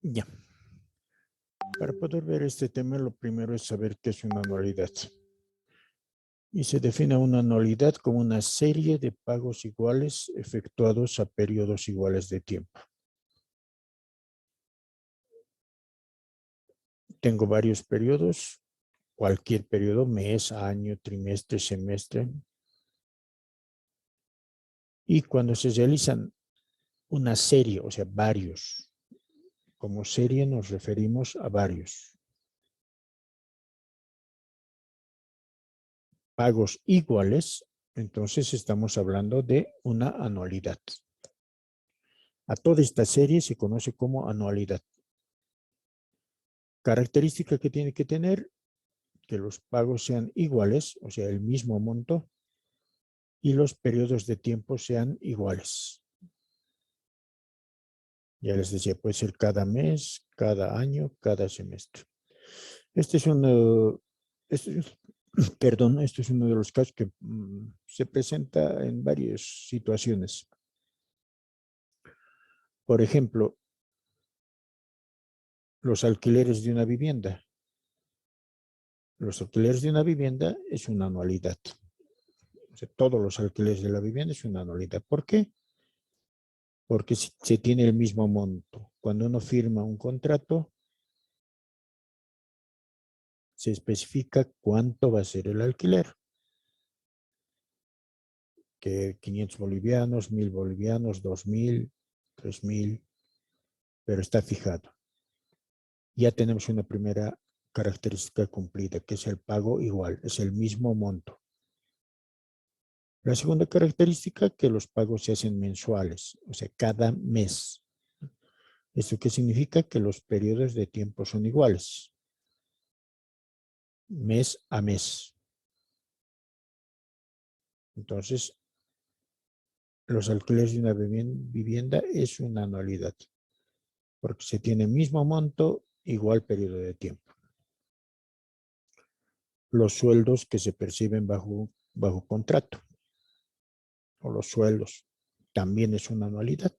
Ya. Para poder ver este tema, lo primero es saber qué es una anualidad. Y se define una anualidad como una serie de pagos iguales efectuados a periodos iguales de tiempo. Tengo varios periodos, cualquier periodo, mes, año, trimestre, semestre. Y cuando se realizan una serie, o sea, varios, como serie nos referimos a varios pagos iguales, entonces estamos hablando de una anualidad. A toda esta serie se conoce como anualidad. Característica que tiene que tener, que los pagos sean iguales, o sea, el mismo monto, y los periodos de tiempo sean iguales. Ya les decía, puede ser cada mes, cada año, cada semestre. Este es uno, este es, perdón, esto es uno de los casos que se presenta en varias situaciones. Por ejemplo, los alquileres de una vivienda. Los alquileres de una vivienda es una anualidad. O sea, todos los alquileres de la vivienda es una anualidad. ¿Por qué? Porque se tiene el mismo monto. Cuando uno firma un contrato, se especifica cuánto va a ser el alquiler. Que 500 bolivianos, 1000 bolivianos, 2000, 3000, pero está fijado. Ya tenemos una primera característica cumplida, que es el pago igual, es el mismo monto. La segunda característica, que los pagos se hacen mensuales, o sea, cada mes. ¿Esto qué significa? Que los periodos de tiempo son iguales, mes a mes. Entonces, los alquileres de una vivienda es una anualidad, porque se tiene mismo monto, igual periodo de tiempo. Los sueldos que se perciben bajo contrato, o los sueldos, también es una anualidad.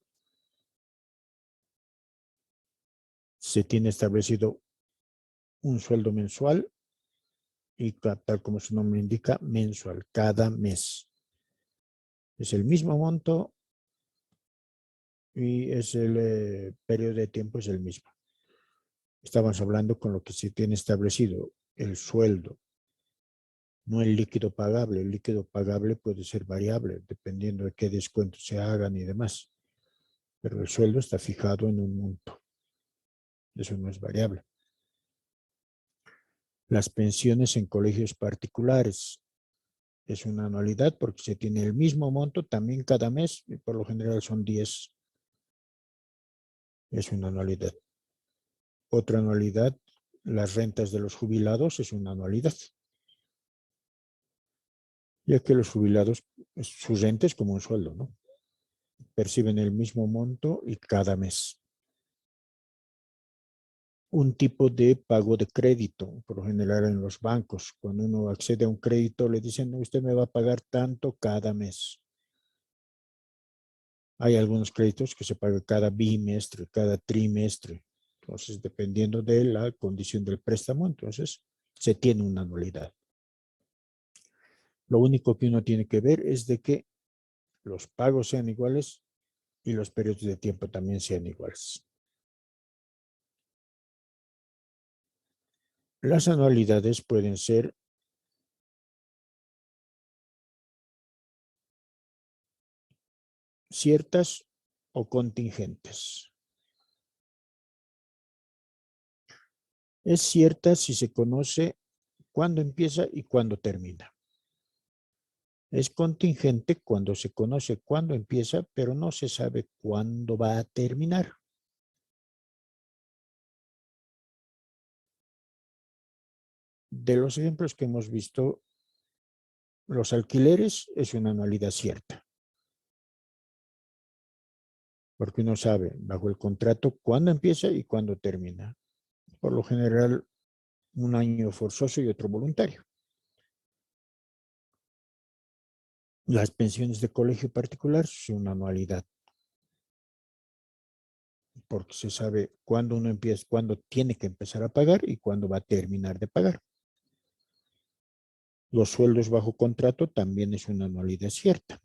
Se tiene establecido un sueldo mensual y tal como su nombre indica, mensual, cada mes. Es el mismo monto y es el periodo de tiempo es el mismo. Estamos hablando con lo que se tiene establecido, el sueldo, no el líquido pagable. El líquido pagable puede ser variable, dependiendo de qué descuentos se hagan y demás. Pero el sueldo está fijado en un monto. Eso no es variable. Las pensiones en colegios particulares es una anualidad porque se tiene el mismo monto también cada mes y por lo general son 10. Es una anualidad. Otra anualidad, las rentas de los jubilados es una anualidad. Ya que los jubilados, su renta es como un sueldo, ¿no? Perciben el mismo monto y cada mes. Un tipo de pago de crédito, por lo general en los bancos. Cuando uno accede a un crédito, le dicen, no, usted me va a pagar tanto cada mes. Hay algunos créditos que se pagan cada bimestre, cada trimestre. Entonces, dependiendo de la condición del préstamo, entonces se tiene una anualidad. Lo único que uno tiene que ver es de que los pagos sean iguales y los periodos de tiempo también sean iguales. Las anualidades pueden ser ciertas o contingentes. Es cierta si se conoce cuándo empieza y cuándo termina. Es contingente cuando se conoce cuándo empieza, pero no se sabe cuándo va a terminar. De los ejemplos que hemos visto, los alquileres es una anualidad cierta, porque uno sabe bajo el contrato cuándo empieza y cuándo termina. Por lo general, un año forzoso y otro voluntario. Las pensiones de colegio particular son una anualidad. porque se sabe cuándo uno empieza, cuándo tiene que empezar a pagar y cuándo va a terminar de pagar. Los sueldos bajo contrato también es una anualidad cierta.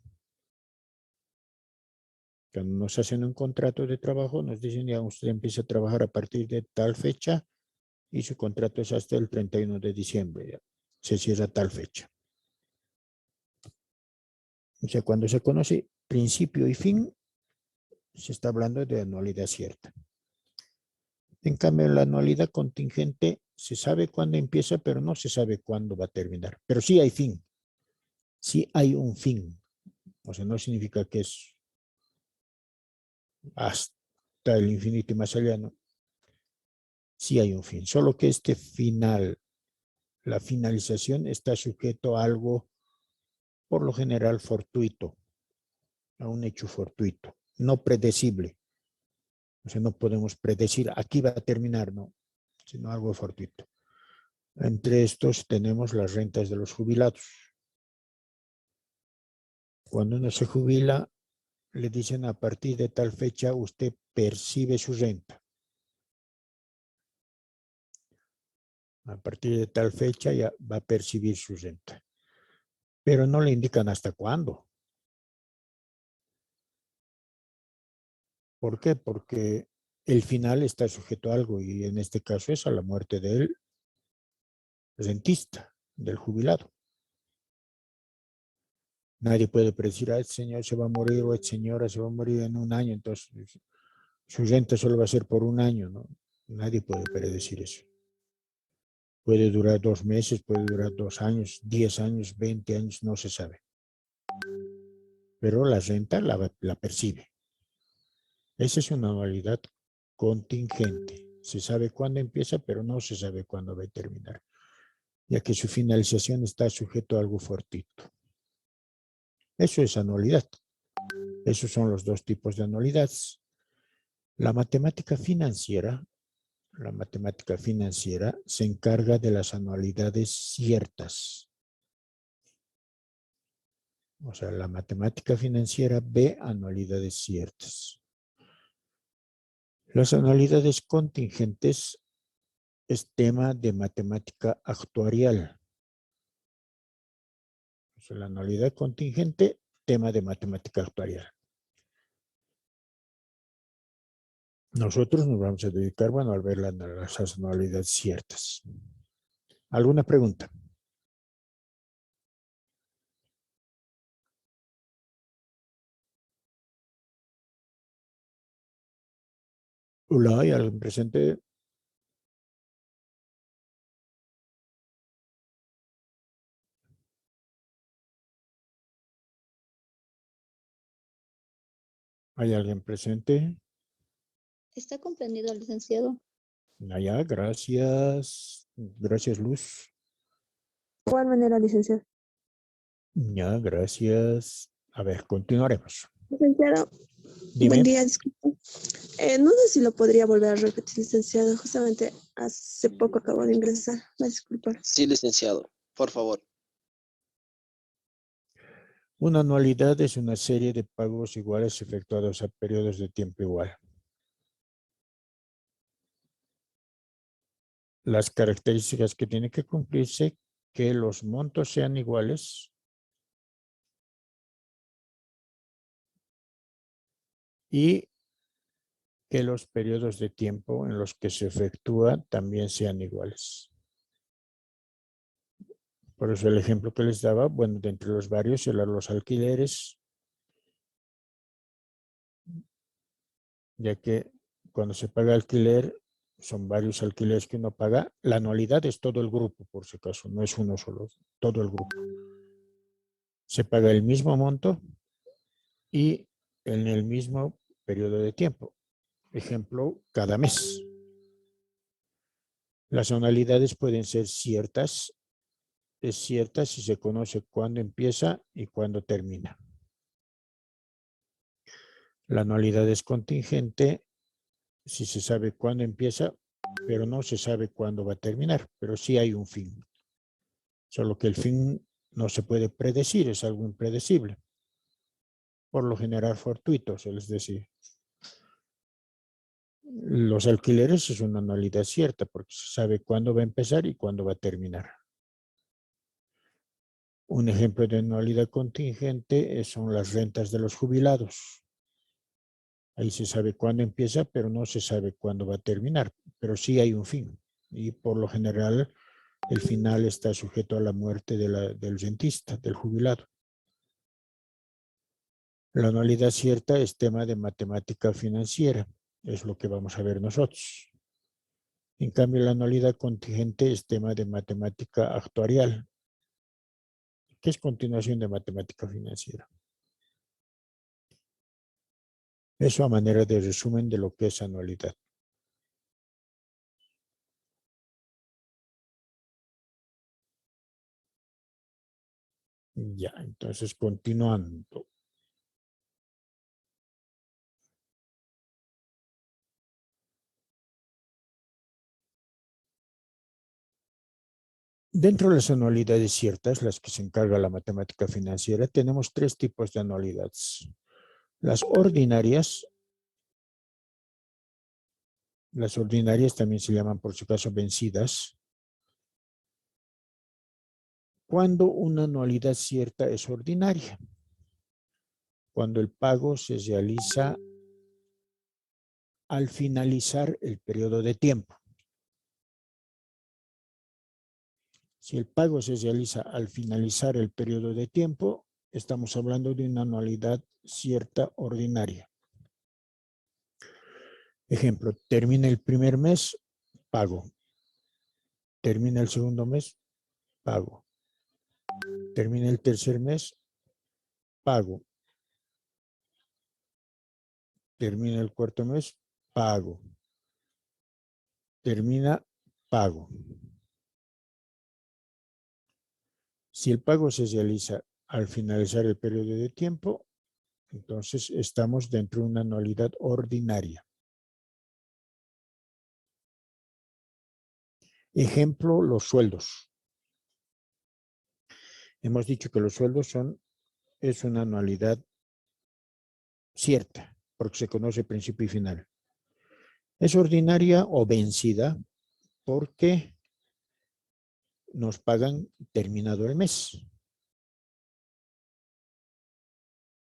Cuando nos hacen un contrato de trabajo, nos dicen, ya usted empieza a trabajar a partir de tal fecha y su contrato es hasta el 31 de diciembre. Ya. Se cierra tal fecha. O sea, cuando se conoce principio y fin, se está hablando de anualidad cierta. En cambio, la anualidad contingente se sabe cuándo empieza, pero no se sabe cuándo va a terminar. Pero sí hay fin. Sí hay un fin. O sea, no significa que es hasta el infinito y más allá, ¿no? Sí hay un fin. Solo que este final, la finalización, está sujeto a algo, por lo general, fortuito, a un hecho fortuito, no predecible. O sea, no podemos predecir, aquí va a terminar, no, sino algo fortuito. Entre estos tenemos las rentas de los jubilados. Cuando uno se jubila, le dicen a partir de tal fecha usted percibe su renta. A partir de tal fecha ya va a percibir su renta. Pero no le indican hasta cuándo. ¿Por qué? Porque el final está sujeto a algo y en este caso es a la muerte del rentista, del jubilado. Nadie puede predecir, este señor se va a morir o esta señora se va a morir en un año, entonces su renta solo va a ser por un año, ¿no? Nadie puede predecir eso. Puede durar 2 meses, puede durar 2 años, 10 años, 20 años, no se sabe. Pero la renta la percibe. Esa es una anualidad contingente. Se sabe cuándo empieza, pero no se sabe cuándo va a terminar, ya que su finalización está sujeto a algo fortuito. Eso es anualidad. Esos son los dos tipos de anualidades. La matemática financiera se encarga de las anualidades ciertas. O sea, la matemática financiera ve anualidades ciertas. Las anualidades contingentes es tema de matemática actuarial. O sea, la anualidad contingente, tema de matemática actuarial. Nosotros nos vamos a dedicar, bueno, a ver las anualidades ciertas. ¿Alguna pregunta? Hola, ¿hay alguien presente? ¿Hay alguien presente? Está comprendido, licenciado. Allá, gracias. Gracias, Luz. De igual manera, licenciado. Ya, gracias. A ver, continuaremos. Licenciado, Dime. buen día, disculpa. No sé si lo podría volver a repetir, licenciado. Justamente hace poco acabo de ingresar. Me disculpa. Sí, licenciado, por favor. Una anualidad es una serie de pagos iguales efectuados a periodos de tiempo igual. Las características que tienen que cumplirse, que los montos sean iguales y que los periodos de tiempo en los que se efectúa también sean iguales. Por eso el ejemplo que les daba, bueno, de entre los varios eran los alquileres, ya que cuando se paga alquiler, son varios alquileres que uno paga. La anualidad es todo el grupo, por si acaso, no es uno solo, todo el grupo. Se paga el mismo monto y en el mismo periodo de tiempo. Ejemplo, cada mes. Las anualidades pueden ser ciertas. Es cierta si se conoce cuándo empieza y cuándo termina. La anualidad es contingente si se sabe cuándo empieza, pero no se sabe cuándo va a terminar, pero sí hay un fin. Solo que el fin no se puede predecir, es algo impredecible. Por lo general fortuito, se les decía. Los alquileres es una anualidad cierta porque se sabe cuándo va a empezar y cuándo va a terminar. Un ejemplo de anualidad contingente son las rentas de los jubilados. Ahí se sabe cuándo empieza, pero no se sabe cuándo va a terminar. Pero sí hay un fin. Y por lo general, el final está sujeto a la muerte del rentista, del jubilado. La anualidad cierta es tema de matemática financiera. Es lo que vamos a ver nosotros. En cambio, la anualidad contingente es tema de matemática actuarial, que es continuación de matemática financiera. Eso a manera de resumen de lo que es anualidad. Ya, entonces continuando. Dentro de las anualidades ciertas, las que se encarga la matemática financiera, tenemos tres tipos de anualidades. Las ordinarias también se llaman por su caso vencidas. Cuando una anualidad cierta es ordinaria, cuando el pago se realiza al finalizar el periodo de tiempo. Si el pago se realiza al finalizar el periodo de tiempo, estamos hablando de una anualidad cierta ordinaria. Ejemplo, termina el primer mes, pago. Termina el segundo mes, pago. Termina el tercer mes, pago. Termina el cuarto mes, pago. Termina, pago. Si el pago se realiza al finalizar el periodo de tiempo, entonces estamos dentro de una anualidad ordinaria. Ejemplo, los sueldos. Hemos dicho que los sueldos es una anualidad cierta, porque se conoce principio y final. Es ordinaria o vencida porque nos pagan terminado el mes.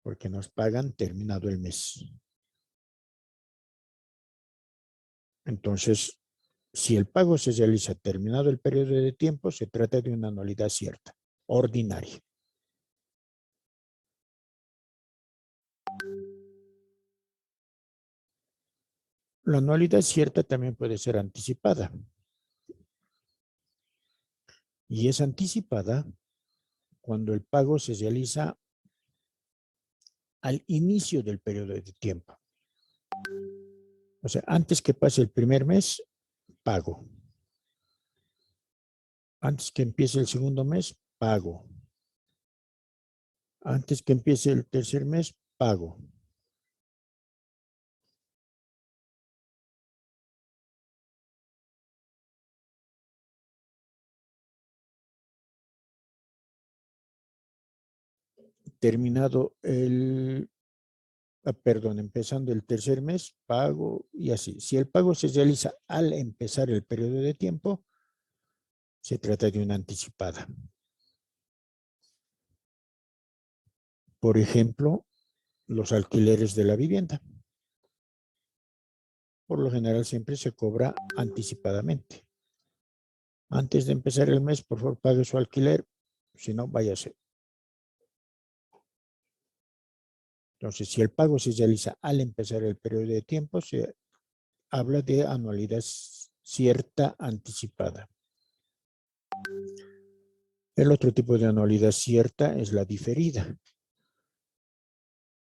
Porque nos pagan terminado el mes. Entonces, si el pago se realiza terminado el periodo de tiempo, se trata de una anualidad cierta, ordinaria. La anualidad cierta también puede ser anticipada. Y es anticipada cuando el pago se realiza al inicio del periodo de tiempo. O sea, antes que pase el primer mes, pago. Antes que empiece el segundo mes, pago. Antes que empiece el tercer mes, pago. Empezando el tercer mes, pago y así. Si el pago se realiza al empezar el periodo de tiempo, se trata de una anticipada. Por ejemplo, los alquileres de la vivienda. Por lo general siempre se cobra anticipadamente. Antes de empezar el mes, por favor, pague su alquiler, si no, váyase. Entonces, si el pago se realiza al empezar el periodo de tiempo, se habla de anualidad cierta anticipada. El otro tipo de anualidad cierta es la diferida.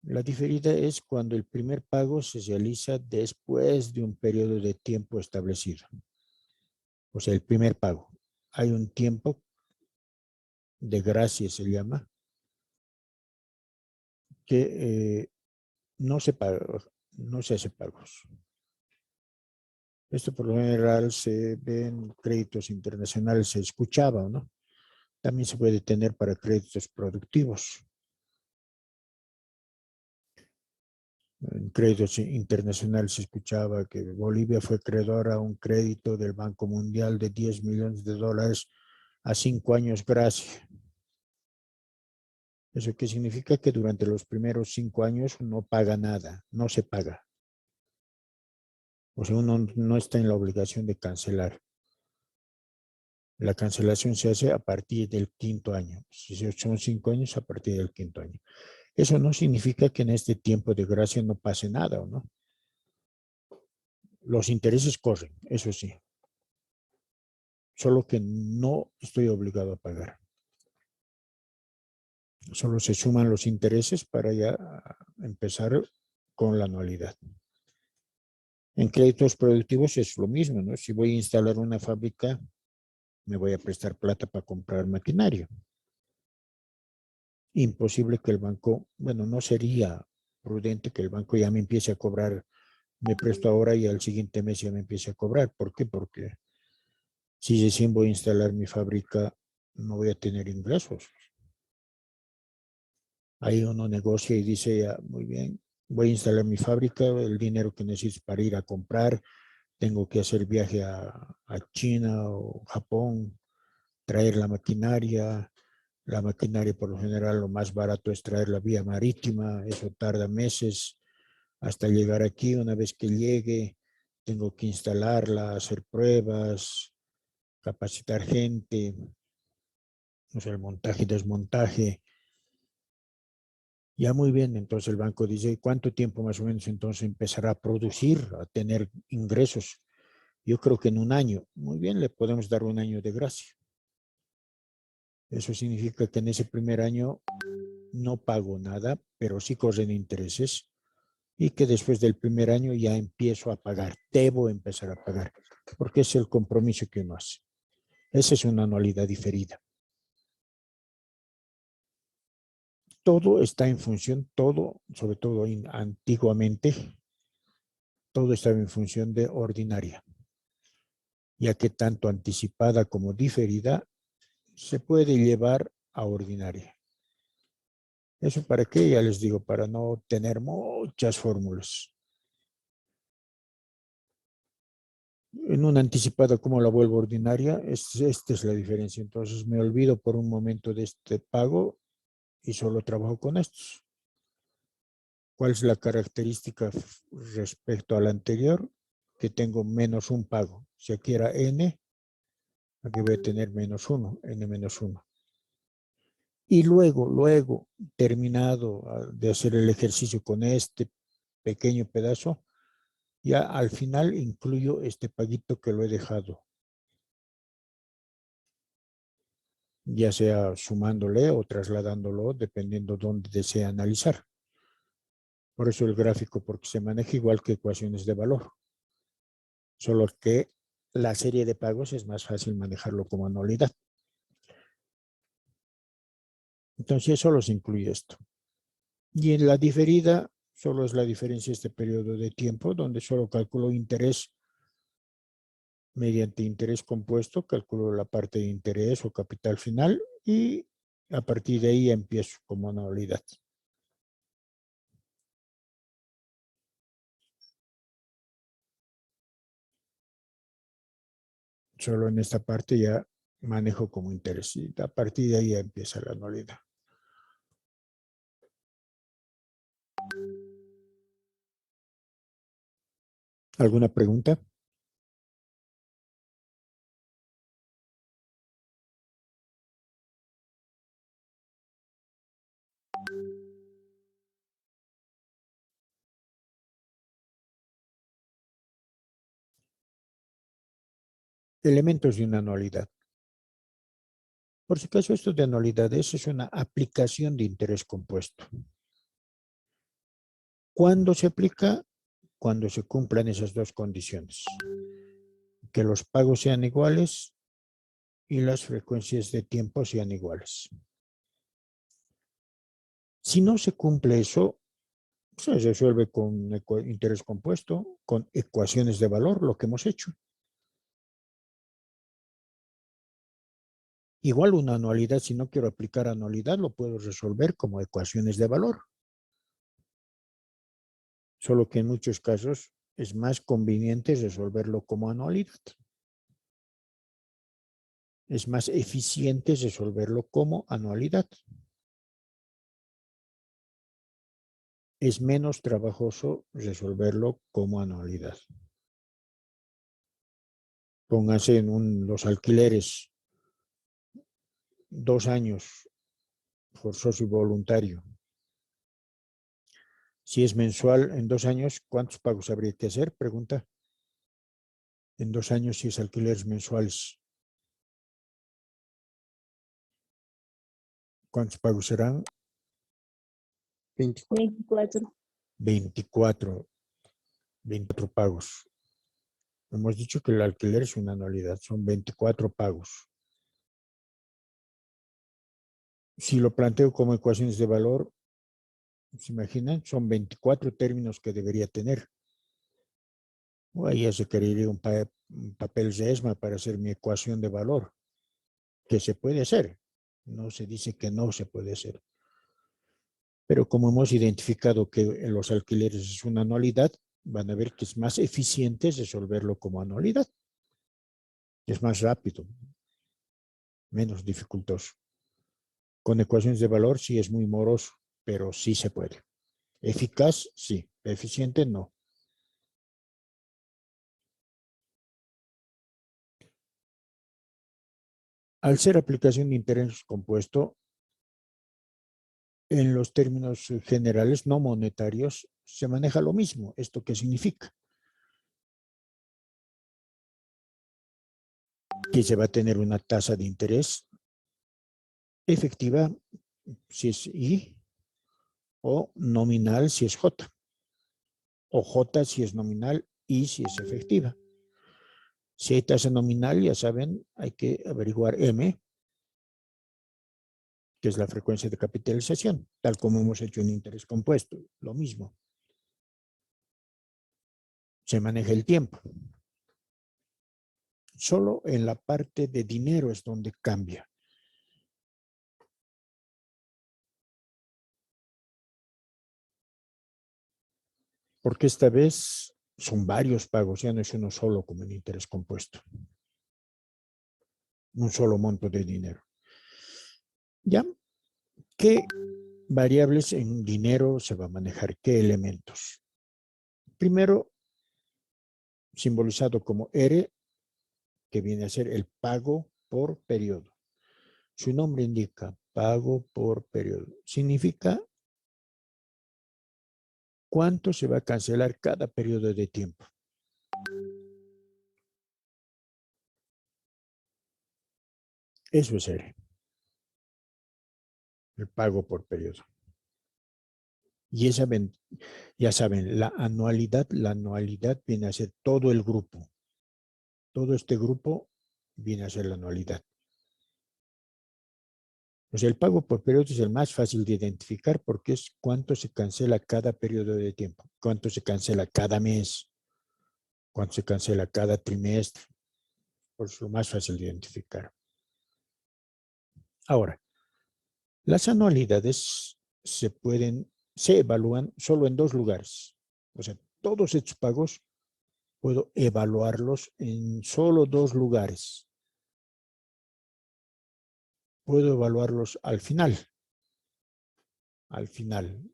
La diferida es cuando el primer pago se realiza después de un periodo de tiempo establecido. O sea, el primer pago. Hay un tiempo de gracia, se llama, que no se hace pagos. Esto por lo general se ve en créditos internacionales, se escuchaba, ¿no? También se puede tener para créditos productivos. En créditos internacionales se escuchaba que Bolivia fue acreedora a un crédito del Banco Mundial de 10 millones de dólares a 5 años gracia. ¿Eso qué significa? Que durante los primeros 5 años no paga nada, no se paga. O sea, uno no está en la obligación de cancelar. La cancelación se hace a partir del 5.º año. Si son 5 años, a partir del 5.º año. Eso no significa que en este tiempo de gracia no pase nada, ¿o no? Los intereses corren, eso sí. Solo que no estoy obligado a pagar. Solo se suman los intereses para ya empezar con la anualidad. En créditos productivos es lo mismo, ¿no? Si voy a instalar una fábrica, me voy a prestar plata para comprar maquinaria. Imposible que el banco, bueno, no sería prudente que el banco ya me empiece a cobrar, me presto ahora y al siguiente mes ya me empiece a cobrar. ¿Por qué? Porque si recién voy a instalar mi fábrica, no voy a tener ingresos. Ahí uno negocia y dice, ya, muy bien, voy a instalar mi fábrica, el dinero que necesito para ir a comprar, tengo que hacer viaje a China o Japón, traer la maquinaria. La maquinaria por lo general lo más barato es traerla vía marítima, eso tarda meses hasta llegar aquí. Una vez que llegue, tengo que instalarla, hacer pruebas, capacitar gente, o sea, el montaje y desmontaje. Ya muy bien, entonces el banco dice, ¿cuánto tiempo más o menos entonces empezará a producir, a tener ingresos? Yo creo que en un año. Muy bien, le podemos dar un año de gracia. Eso significa que en ese primer año no pago nada, pero sí corren intereses y que después del primer año ya empiezo a pagar, debo empezar a pagar, porque es el compromiso que uno hace. Esa es una anualidad diferida. Todo está en función, todo, sobre todo antiguamente, todo estaba en función de ordinaria, ya que tanto anticipada como diferida se puede llevar a ordinaria. ¿Eso para qué? Ya les digo, para no tener muchas fórmulas. En una anticipada, ¿cómo la vuelvo ordinaria? Esta es la diferencia. Entonces me olvido por un momento de este pago y solo trabajo con estos. ¿Cuál es la característica respecto al anterior? Que tengo menos un pago. Si aquí era n, aquí voy a tener menos 1, n menos 1. Y luego, terminado de hacer el ejercicio con este pequeño pedazo, ya al final incluyo este paguito que lo he dejado, ya sea sumándole o trasladándolo, dependiendo dónde desee analizar. Por eso el gráfico, porque se maneja igual que ecuaciones de valor, solo que la serie de pagos es más fácil manejarlo como anualidad. Entonces solo se incluye esto. Y en la diferida, solo es la diferencia de este periodo de tiempo, donde solo calculo interés mediante interés compuesto, calculo la parte de interés o capital final y a partir de ahí empiezo como anualidad. Solo en esta parte ya manejo como interés y a partir de ahí ya empieza la anualidad. ¿Alguna pregunta? Elementos de una anualidad. Por si acaso, esto de anualidades es una aplicación de interés compuesto. ¿Cuándo se aplica? Cuando se cumplan esas dos condiciones. Que los pagos sean iguales y las frecuencias de tiempo sean iguales. Si no se cumple eso, se resuelve con interés compuesto, con ecuaciones de valor, lo que hemos hecho. Igual una anualidad, si no quiero aplicar anualidad, lo puedo resolver como ecuaciones de valor. Solo que en muchos casos es más conveniente resolverlo como anualidad. Es más eficiente resolverlo como anualidad. Es menos trabajoso resolverlo como anualidad. Pónganse en los alquileres 2 años forzoso y voluntario. Si es mensual en 2 años, ¿cuántos pagos habría que hacer? Pregunta. En 2 años, si es alquileres mensuales, ¿cuántos pagos serán? 24. 24 pagos. Hemos dicho que el alquiler es una anualidad, son 24 pagos. Si lo planteo como ecuaciones de valor, ¿se imaginan? Son 24 términos que debería tener. Ahí ya se requeriría un papel de ESMA para hacer mi ecuación de valor, que se puede hacer. No se dice que no se puede hacer. Pero como hemos identificado que en los alquileres es una anualidad, van a ver que es más eficiente resolverlo como anualidad. Es más rápido, menos dificultoso. Con ecuaciones de valor sí es muy moroso, pero sí se puede. Eficaz, sí. Eficiente, no. Al ser aplicación de interés compuesto, en los términos generales no monetarios, se maneja lo mismo. ¿Esto qué significa? Que se va a tener una tasa de interés efectiva si es I, o nominal si es J, o J si es nominal, I si es efectiva. Si hay tasa nominal, ya saben, hay que averiguar M, que es la frecuencia de capitalización, tal como hemos hecho en interés compuesto, lo mismo. Se maneja el tiempo. Solo en la parte de dinero es donde cambia. Porque esta vez son varios pagos, ya no es uno solo como en interés compuesto. Un solo monto de dinero. ¿Ya? ¿Qué variables en dinero se va a manejar? ¿Qué elementos? Primero, simbolizado como R, que viene a ser el pago por periodo. Su nombre indica pago por periodo. Significa cuánto se va a cancelar cada periodo de tiempo. Eso es R. El pago por periodo. Y esa, ya saben, la anualidad viene a ser todo el grupo. Todo este grupo viene a ser la anualidad. O sea, el pago por periodo es el más fácil de identificar porque es cuánto se cancela cada periodo de tiempo, cuánto se cancela cada mes, cuánto se cancela cada trimestre. Por eso es lo más fácil de identificar. Ahora, las anualidades se evalúan solo en 2 lugares. O sea, todos estos pagos puedo evaluarlos en solo 2 lugares. Puedo evaluarlos al final. Al final.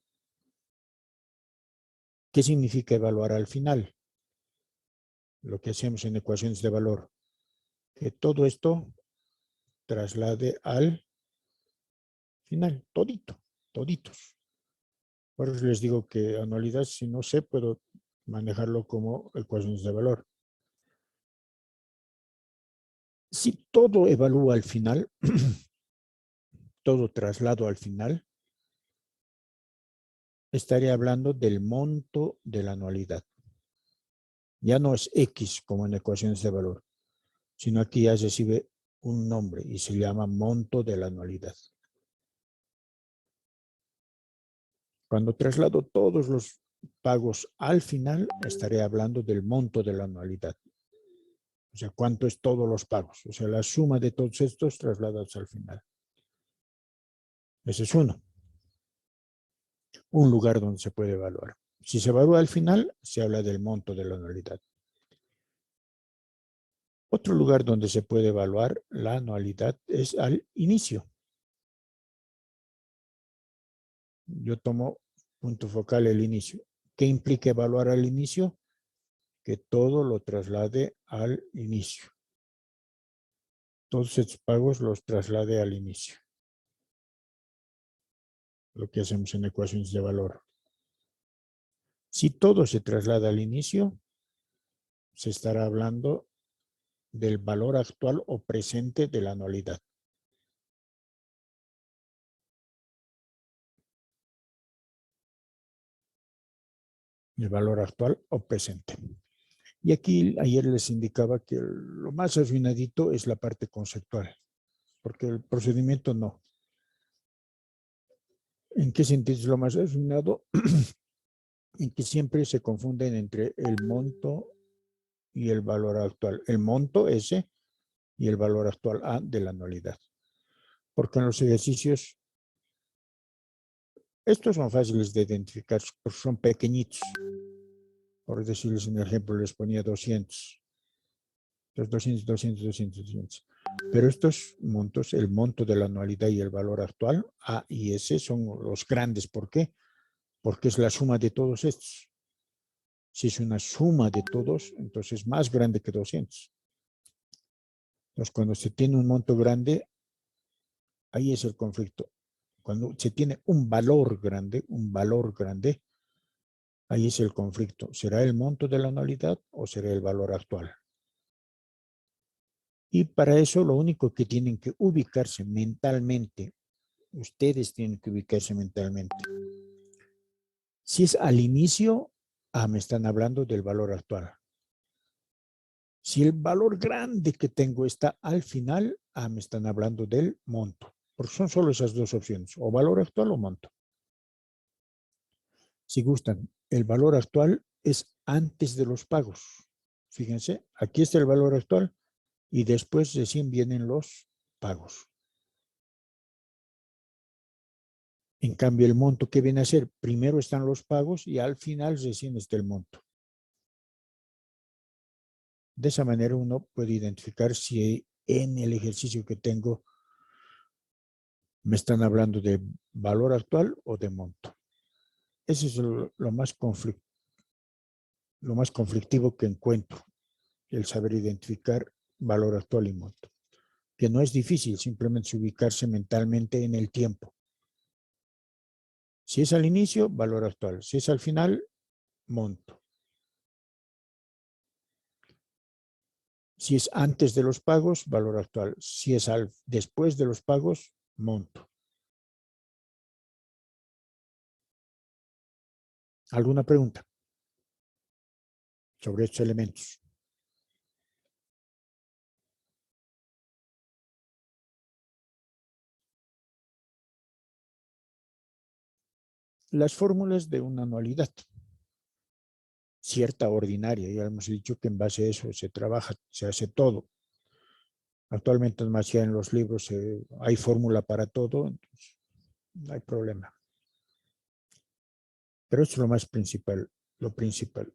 ¿Qué significa evaluar al final? Lo que hacemos en ecuaciones de valor. Que todo esto traslade al final. Toditos. Por eso les digo que anualidad, si no sé, puedo manejarlo como ecuaciones de valor. Si todo evalúa al final, todo traslado al final, estaría hablando del monto de la anualidad. Ya no es X como en ecuaciones de valor, sino aquí ya recibe un nombre y se llama monto de la anualidad. Cuando traslado todos los pagos al final, estaré hablando del monto de la anualidad. O sea, cuánto es todos los pagos. O sea, la suma de todos estos trasladados al final. Ese es uno. Un lugar donde se puede evaluar. Si se evalúa al final, se habla del monto de la anualidad. Otro lugar donde se puede evaluar la anualidad es al inicio. Yo tomo punto focal el inicio. ¿Qué implica evaluar al inicio? Que todo lo traslade al inicio. Todos estos pagos los traslade al inicio. Lo que hacemos en ecuaciones de valor. Si todo se traslada al inicio, se estará hablando del valor actual o presente de la anualidad. El valor actual o presente. Y aquí ayer les indicaba que lo más afinadito es la parte conceptual, porque el procedimiento no. ¿En qué sentido es lo más afinado? En que siempre se confunden entre el monto y el valor actual. El monto S y el valor actual A de la anualidad. Porque en los ejercicios, estos son fáciles de identificar, porque son pequeñitos. Por decirles un ejemplo, les ponía 200. Los 200, 200, 200, 200. Pero estos montos, el monto de la anualidad y el valor actual, A y S, son los grandes. ¿Por qué? Porque es la suma de todos estos. Si es una suma de todos, entonces es más grande que 200. Entonces, cuando se tiene un monto grande, ahí es el conflicto. Cuando se tiene un valor grande, ahí es el conflicto. ¿Será el monto de la anualidad o será el valor actual? Y para eso lo único que tienen que ubicarse mentalmente, ustedes tienen que ubicarse mentalmente. Si es al inicio, me están hablando del valor actual. Si el valor grande que tengo está al final, me están hablando del monto. Porque son solo esas dos opciones, o valor actual o monto. Si gustan, el valor actual es antes de los pagos. Fíjense, aquí está el valor actual y después recién vienen los pagos. En cambio, el monto que viene a ser, primero están los pagos y al final recién está el monto. De esa manera uno puede identificar si en el ejercicio que tengo me están hablando de valor actual o de monto. Ese es lo más conflictivo que encuentro, el saber identificar valor actual y monto. Que no es difícil, simplemente ubicarse mentalmente en el tiempo. Si es al inicio, valor actual. Si es al final, monto. Si es antes de los pagos, valor actual. Si es después de los pagos, monto. ¿Alguna pregunta sobre estos elementos? Las fórmulas de una anualidad. Cierta ordinaria, ya hemos dicho que en base a eso se trabaja, se hace todo. Actualmente además ya en los libros hay fórmula para todo, entonces no hay problema. Pero eso es lo más principal, lo principal.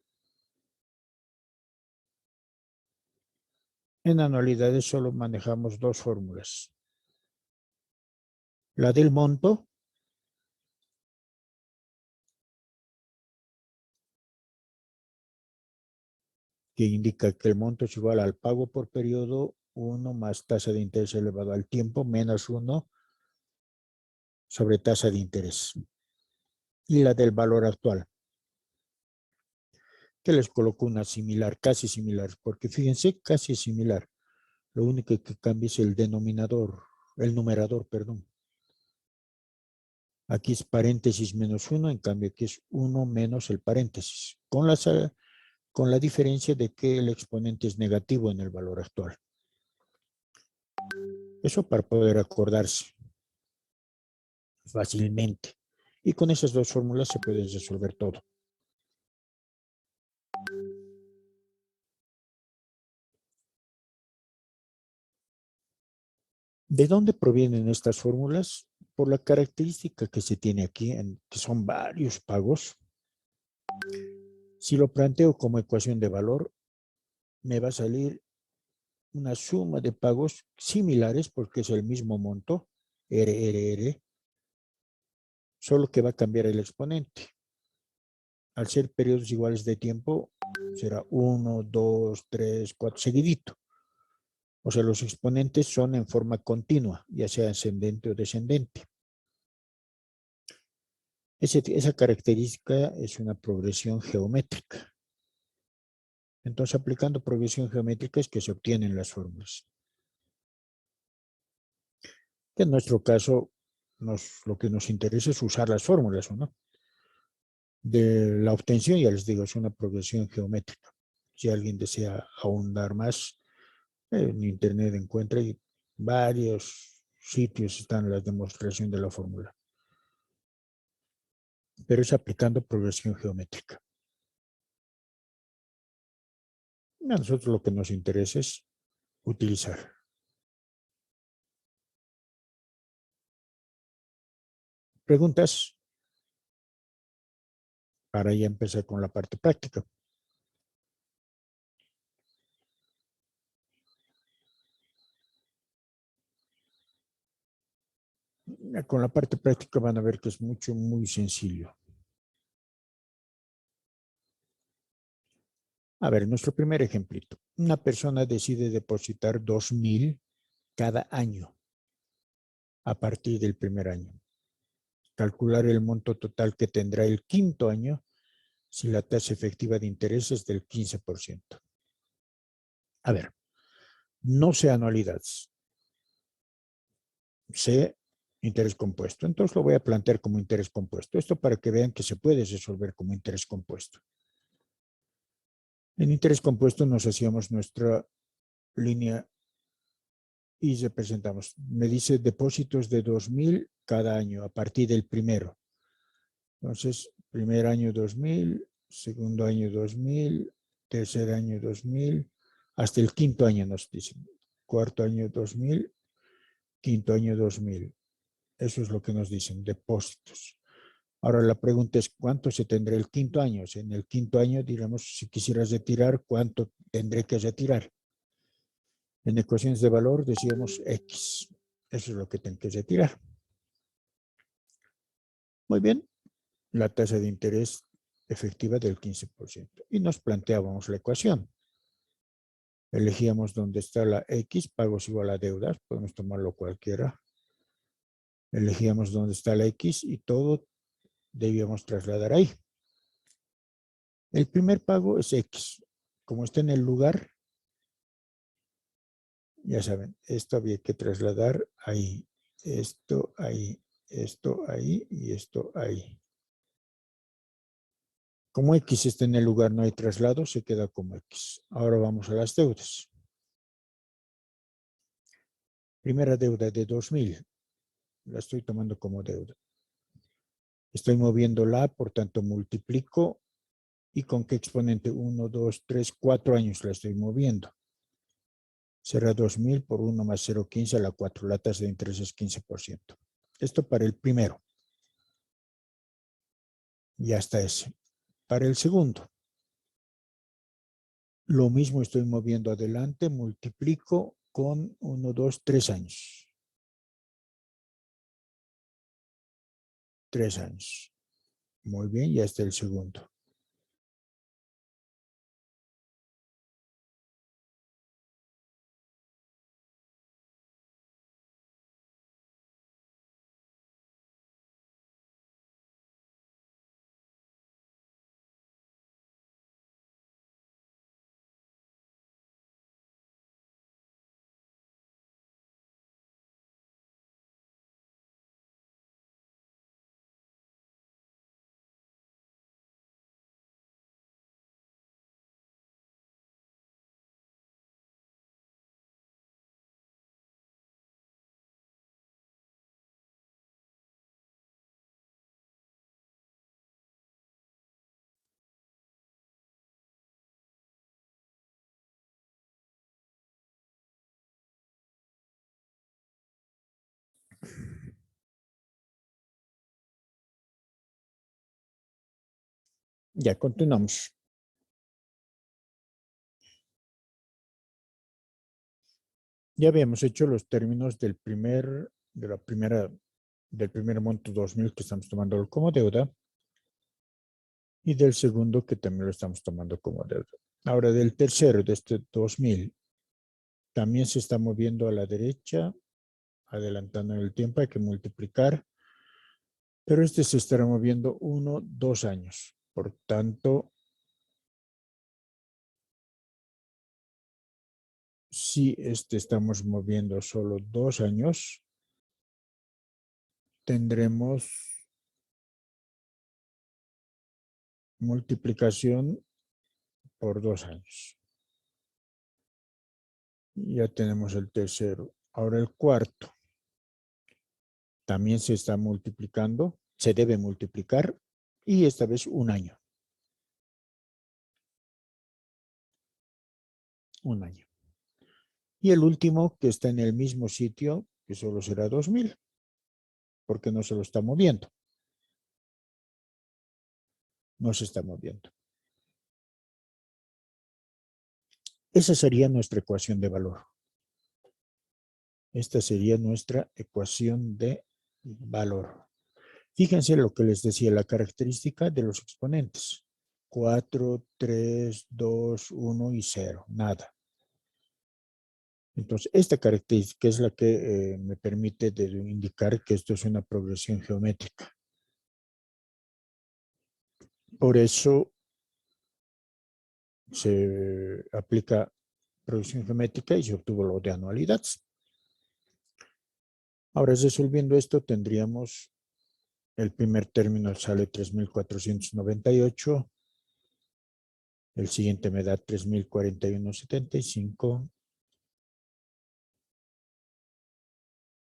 En anualidades solo manejamos dos fórmulas. La del monto, que indica que el monto es igual al pago por periodo 1 más tasa de interés elevado al tiempo menos 1 sobre tasa de interés. Y la del valor actual, que les coloco una similar, casi similar, porque fíjense, casi similar. Lo único que cambia es el denominador, el numerador, perdón. Aquí es paréntesis menos 1, en cambio aquí es 1 menos el paréntesis, con la diferencia de que el exponente es negativo en el valor actual. Eso para poder acordarse fácilmente. Y con esas dos fórmulas se puede resolver todo. ¿De dónde provienen estas fórmulas? Por la característica que se tiene aquí, que son varios pagos. Si lo planteo como ecuación de valor, me va a salir una suma de pagos similares porque es el mismo monto, R, solo que va a cambiar el exponente. Al ser periodos iguales de tiempo, será 1, 2, 3, 4, seguidito. O sea, los exponentes son en forma continua, ya sea ascendente o descendente. Esa característica es una progresión geométrica. Entonces, aplicando progresión geométrica es que se obtienen las fórmulas. Que en nuestro caso, lo que nos interesa es usar las fórmulas, ¿o no? De la obtención, ya les digo, es una progresión geométrica. Si alguien desea ahondar más, en Internet encuentra varios sitios están la demostración de la fórmula. Pero es aplicando progresión geométrica. A nosotros lo que nos interesa es utilizar. ¿Preguntas? Para ya empezar con la parte práctica. Con la parte práctica van a ver que es muy sencillo. A ver, nuestro primer ejemplito. Una persona decide depositar 2,000 cada año a partir del primer año. Calcular el monto total que tendrá el quinto año si la tasa efectiva de interés es del 15%. A ver, no sé anualidades, sé interés compuesto. Entonces lo voy a plantear como interés compuesto. Esto para que vean que se puede resolver como interés compuesto. En interés compuesto nos hacíamos nuestra línea y representamos. Me dice depósitos de 2,000 cada año a partir del primero. Entonces, primer año 2,000, segundo año 2,000, tercer año 2,000, hasta el quinto año nos dicen. Cuarto año 2,000, quinto año 2,000. Eso es lo que nos dicen, depósitos. Ahora la pregunta es, ¿cuánto se tendrá el quinto año? O sea, en el quinto año, digamos, si quisieras retirar, ¿cuánto tendré que retirar? En ecuaciones de valor decíamos X. Eso es lo que tengo que retirar. Muy bien. La tasa de interés efectiva del 15%. Y nos planteábamos la ecuación. Elegíamos dónde está la X, pagos igual a deudas, podemos tomarlo cualquiera. Elegíamos dónde está la X y todo debíamos trasladar ahí. El primer pago es X. Como está en el lugar, ya saben, esto había que trasladar ahí. Esto ahí, esto ahí y esto ahí. Como X está en el lugar, no hay traslado, se queda como X. Ahora vamos a las deudas. Primera deuda de 2,000. La estoy tomando como deuda. Estoy moviéndola, por tanto multiplico. ¿Y con qué exponente? 1, 2, 3, 4 años la estoy moviendo. Será 2,000 por 1 más 0,15 a la 4. La tasa de interés es 15%. Esto para el primero. Ya está ese. Para el segundo. Lo mismo estoy moviendo adelante, multiplico con 1, 2, 3 años. 3 años. Muy bien, ya está el segundo. Ya, continuamos. Ya habíamos hecho los términos del primer monto 2000 que estamos tomando como deuda y del segundo que también lo estamos tomando como deuda. Ahora del tercero, de este 2000, también se está moviendo a la derecha, adelantando en el tiempo, hay que multiplicar, pero este se estará moviendo 1, 2 años. Por tanto, si este estamos moviendo solo 2 años, tendremos multiplicación por 2 años. Ya tenemos el tercero. Ahora el cuarto. También se está multiplicando, se debe multiplicar y esta vez 1 año. 1 año. Y el último que está en el mismo sitio, que solo será 2000, porque no se lo está moviendo. No se está moviendo. Esa sería nuestra ecuación de valor. Esta sería nuestra ecuación de valor. Fíjense lo que les decía, la característica de los exponentes. 4, 3, 2, 1 y 0. Nada. Entonces, esta característica es la que me permite indicar que esto es una progresión geométrica. Por eso se aplica progresión geométrica y se obtuvo lo de anualidad. Ahora, resolviendo esto, tendríamos el primer término sale 3.498. El siguiente me da 3.041,75.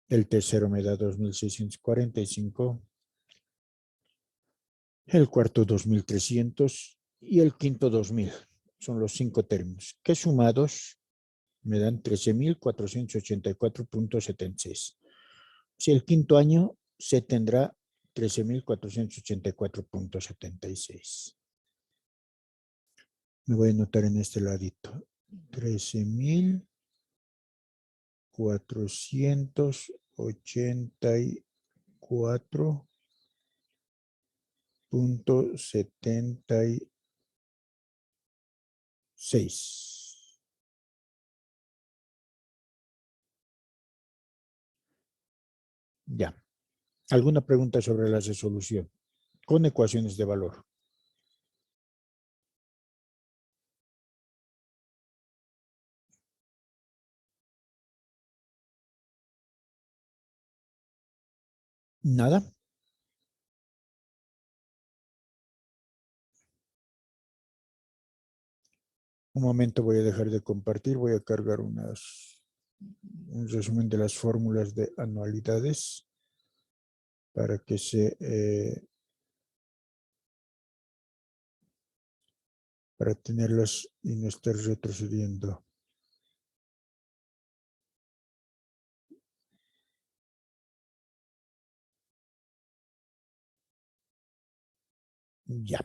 El tercero me da 2.645. El cuarto 2.300 y el quinto 2.000. Son los 5 términos que sumados me dan 13.484,76. Si el quinto año se tendrá 13.484,76. Me voy a anotar en este ladito. 13.484,76. Ya. ¿Alguna pregunta sobre la resolución? Con ecuaciones de valor. ¿Nada? Un momento, voy a dejar de compartir. Voy a cargar un resumen de las fórmulas de anualidades para que para tenerlas y no estar retrocediendo. Ya.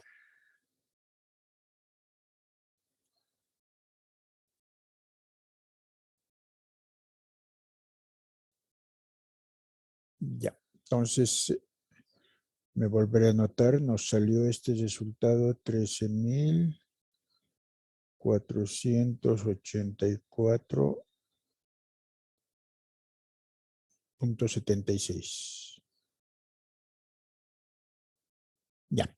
Ya. Entonces, me volveré a anotar. Nos salió este resultado 13.484,76. Ya.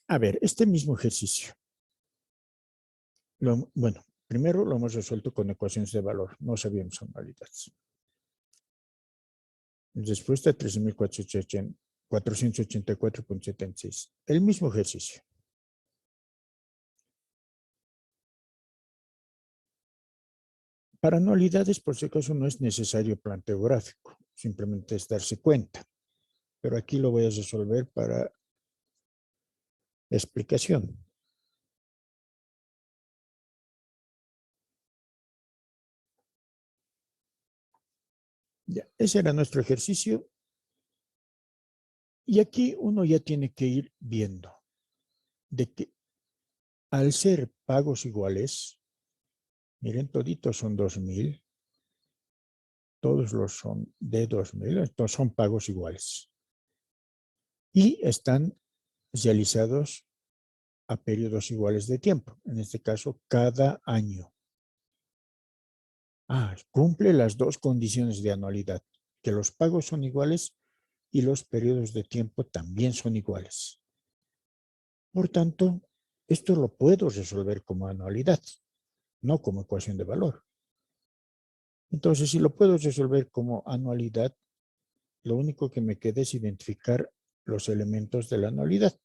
A ver, este mismo ejercicio. Bueno, primero lo hemos resuelto con ecuaciones de valor. No sabíamos anualidades. Respuesta 13.484,76. El mismo ejercicio. Para anualidades, por si acaso, no es necesario planteo gráfico. Simplemente es darse cuenta. Pero aquí lo voy a resolver para explicación. Ya, ese era nuestro ejercicio. Y aquí uno ya tiene que ir viendo de que al ser pagos iguales, miren, toditos son 2,000, todos los son de 2,000, estos son pagos iguales. Y están realizados a periodos iguales de tiempo, en este caso cada año. Cumple las dos condiciones de anualidad, que los pagos son iguales y los periodos de tiempo también son iguales. Por tanto, esto lo puedo resolver como anualidad, no como ecuación de valor. Entonces, si lo puedo resolver como anualidad, lo único que me queda es identificar los elementos de la anualidad,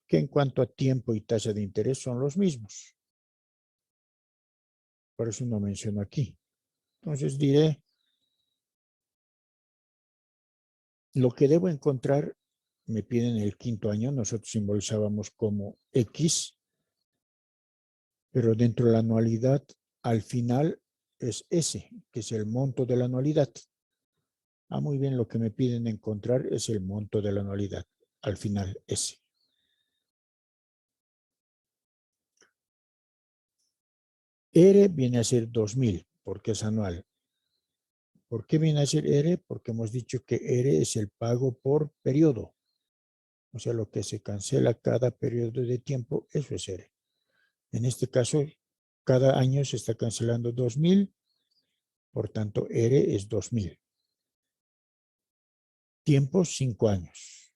que en cuanto a tiempo y tasa de interés son los mismos. Por eso no menciono aquí. Entonces diré, lo que debo encontrar, me piden el quinto año, nosotros simbolizábamos como X, pero dentro de la anualidad, al final es S, que es el monto de la anualidad. Muy bien, lo que me piden encontrar es el monto de la anualidad, al final S. R viene a ser 2,000, porque es anual. ¿Por qué viene a ser R? Porque hemos dicho que R es el pago por periodo. O sea, lo que se cancela cada periodo de tiempo, eso es R. En este caso, cada año se está cancelando 2,000, por tanto, R es 2,000. Tiempo, 5 años.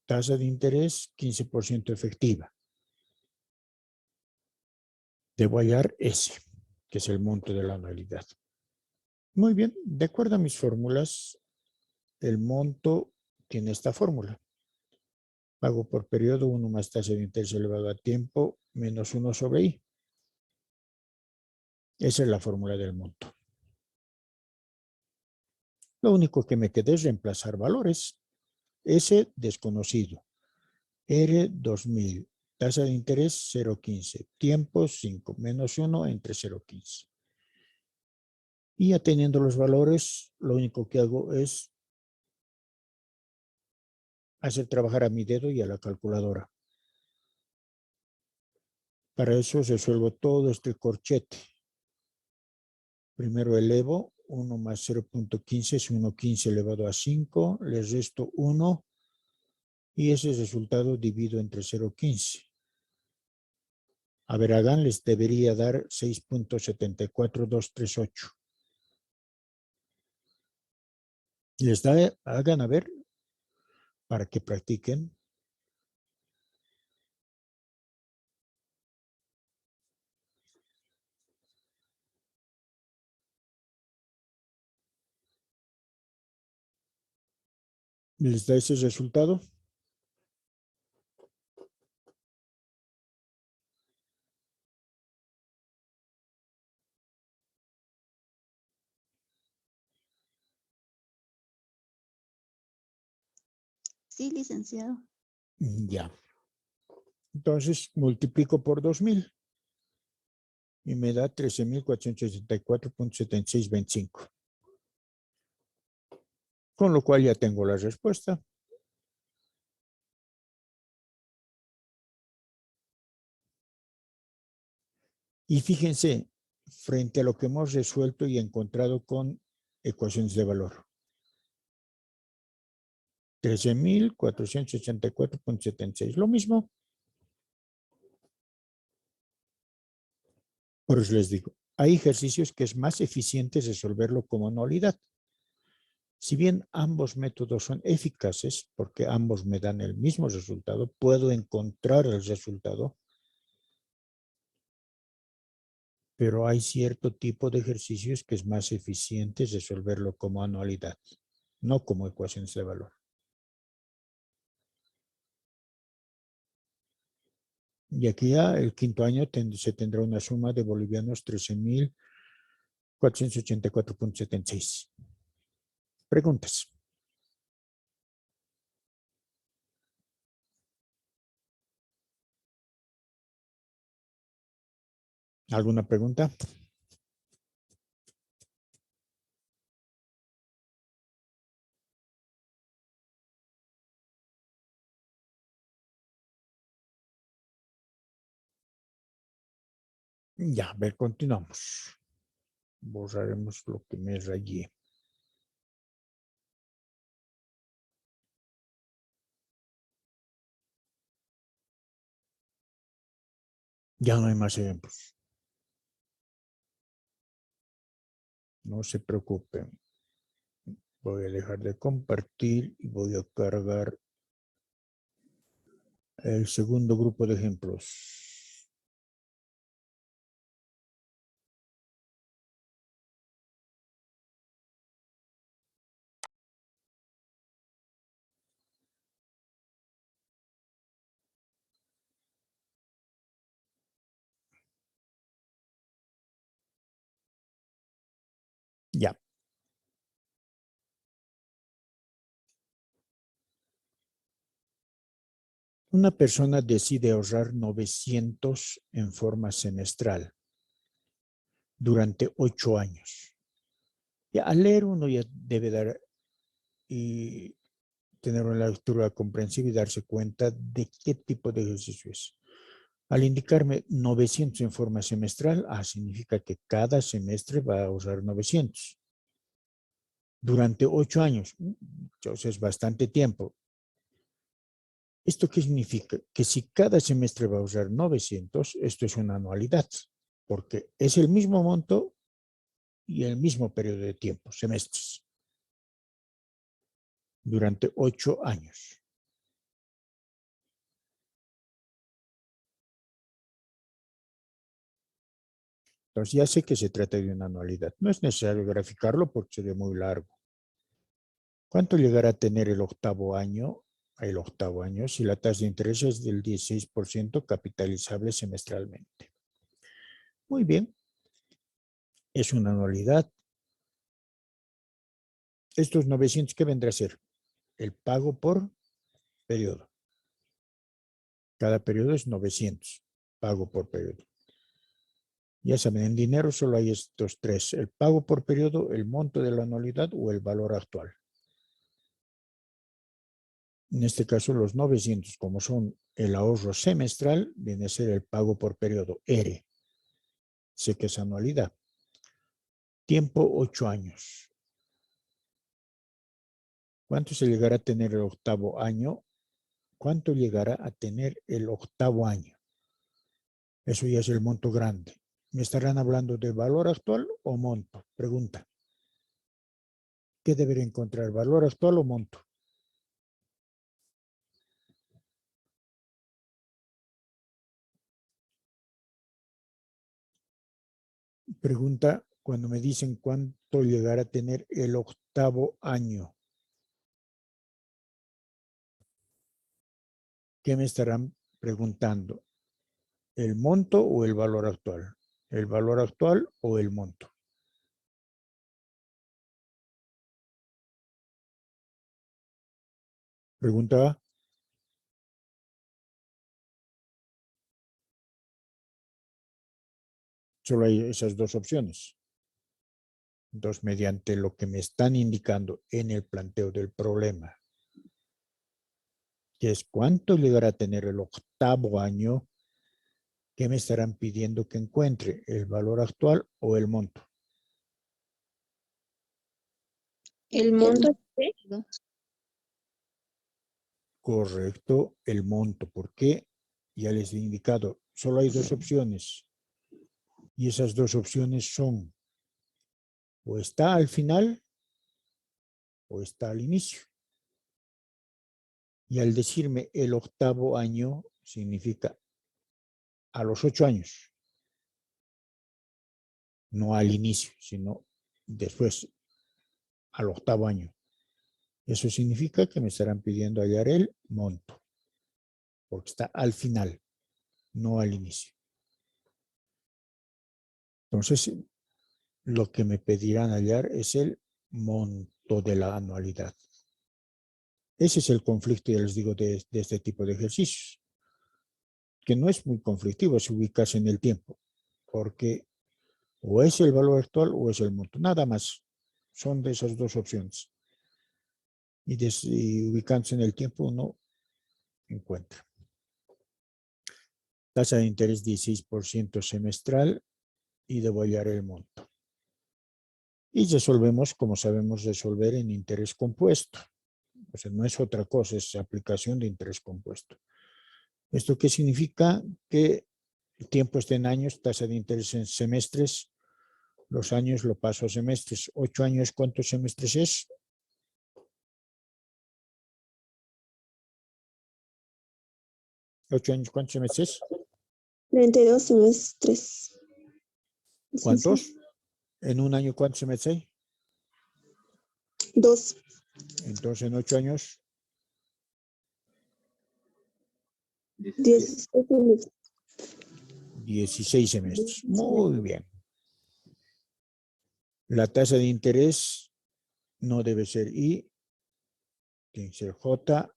Tasa de interés, 15% efectiva. Debo hallar S, que es el monto de la anualidad. Muy bien, de acuerdo a mis fórmulas, el monto tiene esta fórmula. Pago por periodo, 1 más tasa de interés elevado a tiempo, menos 1 sobre I. Esa es la fórmula del monto. Lo único que me queda es reemplazar valores. S desconocido. R 2,000. Tasa de interés 0,15. Tiempo 5 menos 1 entre 0,15. Y ya teniendo los valores, lo único que hago es hacer trabajar a mi dedo y a la calculadora. Para eso resuelvo todo este corchete. Primero elevo 1 más 0,15 es 1,15 elevado a 5. Le resto 1 y ese resultado divido entre 0,15. A ver, hagan, les debería dar 6,74238. Les da, hagan a ver, para que practiquen. ¿Les da ese resultado? Sí, licenciado. Ya. Entonces multiplico por 2,000 y me da 13,484,7625. Con lo cual ya tengo la respuesta. Y fíjense, frente a lo que hemos resuelto y encontrado con ecuaciones de valor. 13,484,76. Lo mismo. Por eso les digo, hay ejercicios que es más eficiente resolverlo como anualidad. Si bien ambos métodos son eficaces, porque ambos me dan el mismo resultado, puedo encontrar el resultado, pero hay cierto tipo de ejercicios que es más eficiente resolverlo como anualidad, no como ecuaciones de valor. Y aquí ya el quinto año se tendrá una suma de bolivianos 13,484,76. Preguntas. ¿Alguna pregunta? Ya, a ver, continuamos. Borraremos lo que me rayé. Ya no hay más ejemplos. No se preocupen. Voy a dejar de compartir y voy a cargar el segundo grupo de ejemplos. Ya. Una persona decide ahorrar 900 en forma semestral durante 8 años. Ya, al leer uno ya debe dar y tener una lectura comprensiva y darse cuenta de qué tipo de ejercicio es. Al indicarme 900 en forma semestral, significa que cada semestre va a ahorrar 900. Durante 8 años, entonces es bastante tiempo. ¿Esto qué significa? Que si cada semestre va a ahorrar 900, esto es una anualidad, porque es el mismo monto y el mismo periodo de tiempo, semestres, durante 8 años. Entonces ya sé que se trata de una anualidad. No es necesario graficarlo porque sería muy largo. ¿Cuánto llegará a tener el octavo año? El octavo año si la tasa de interés es del 16% capitalizable semestralmente. Muy bien. Es una anualidad. Estos 900, ¿qué vendrá a ser? El pago por periodo. Cada periodo es 900. Pago por periodo. Ya saben, en dinero solo hay estos tres. El pago por periodo, el monto de la anualidad o el valor actual. En este caso, los 900, como son el ahorro semestral, viene a ser el pago por periodo, R. Sé que es anualidad. Tiempo, 8 años. ¿Cuánto se llegará a tener el octavo año? ¿Cuánto llegará a tener el octavo año? Eso ya es el monto grande. ¿Me estarán hablando de valor actual o monto? Pregunta. ¿Qué debería encontrar? ¿Valor actual o monto? Pregunta cuando me dicen cuánto llegará a tener el octavo año. ¿Qué me estarán preguntando? ¿El monto o el valor actual? ¿El valor actual o el monto? Pregunta A. Solo hay esas dos opciones. Entonces, mediante lo que me están indicando en el planteo del problema, que es cuánto llegará a tener el octavo año, ¿qué me estarán pidiendo que encuentre? ¿El valor actual o el monto? El monto. Correcto, el monto. ¿Por qué? Ya les he indicado, solo hay dos opciones. Y esas dos opciones son o está al final o está al inicio. Y al decirme el octavo año, significa a los 8 años. No al inicio, sino después, al octavo año. Eso significa que me estarán pidiendo hallar el monto, porque está al final, no al inicio. Entonces, lo que me pedirán hallar es el monto de la anualidad. Ese es el conflicto, ya les digo, de este tipo de ejercicios, que no es muy conflictivo si ubicas en el tiempo, porque o es el valor actual o es el monto, nada más. Son de esas dos opciones. Y ubicándose en el tiempo uno encuentra. Tasa de interés 16% semestral, y debo hallar el monto. Y resolvemos como sabemos resolver en interés compuesto. O sea, no es otra cosa, es aplicación de interés compuesto. ¿Esto qué significa? Que el tiempo está en años, tasa de interés en semestres, los años lo paso a semestres. 8 años, ¿cuántos semestres es? 8 años, ¿cuántos semestres? 32 semestres. ¿Cuántos? En un año, ¿cuántos semestres hay? 2. Entonces, en 8 años, 16 semestres. 16 semestres. Muy bien. La tasa de interés no debe ser I, tiene que ser J,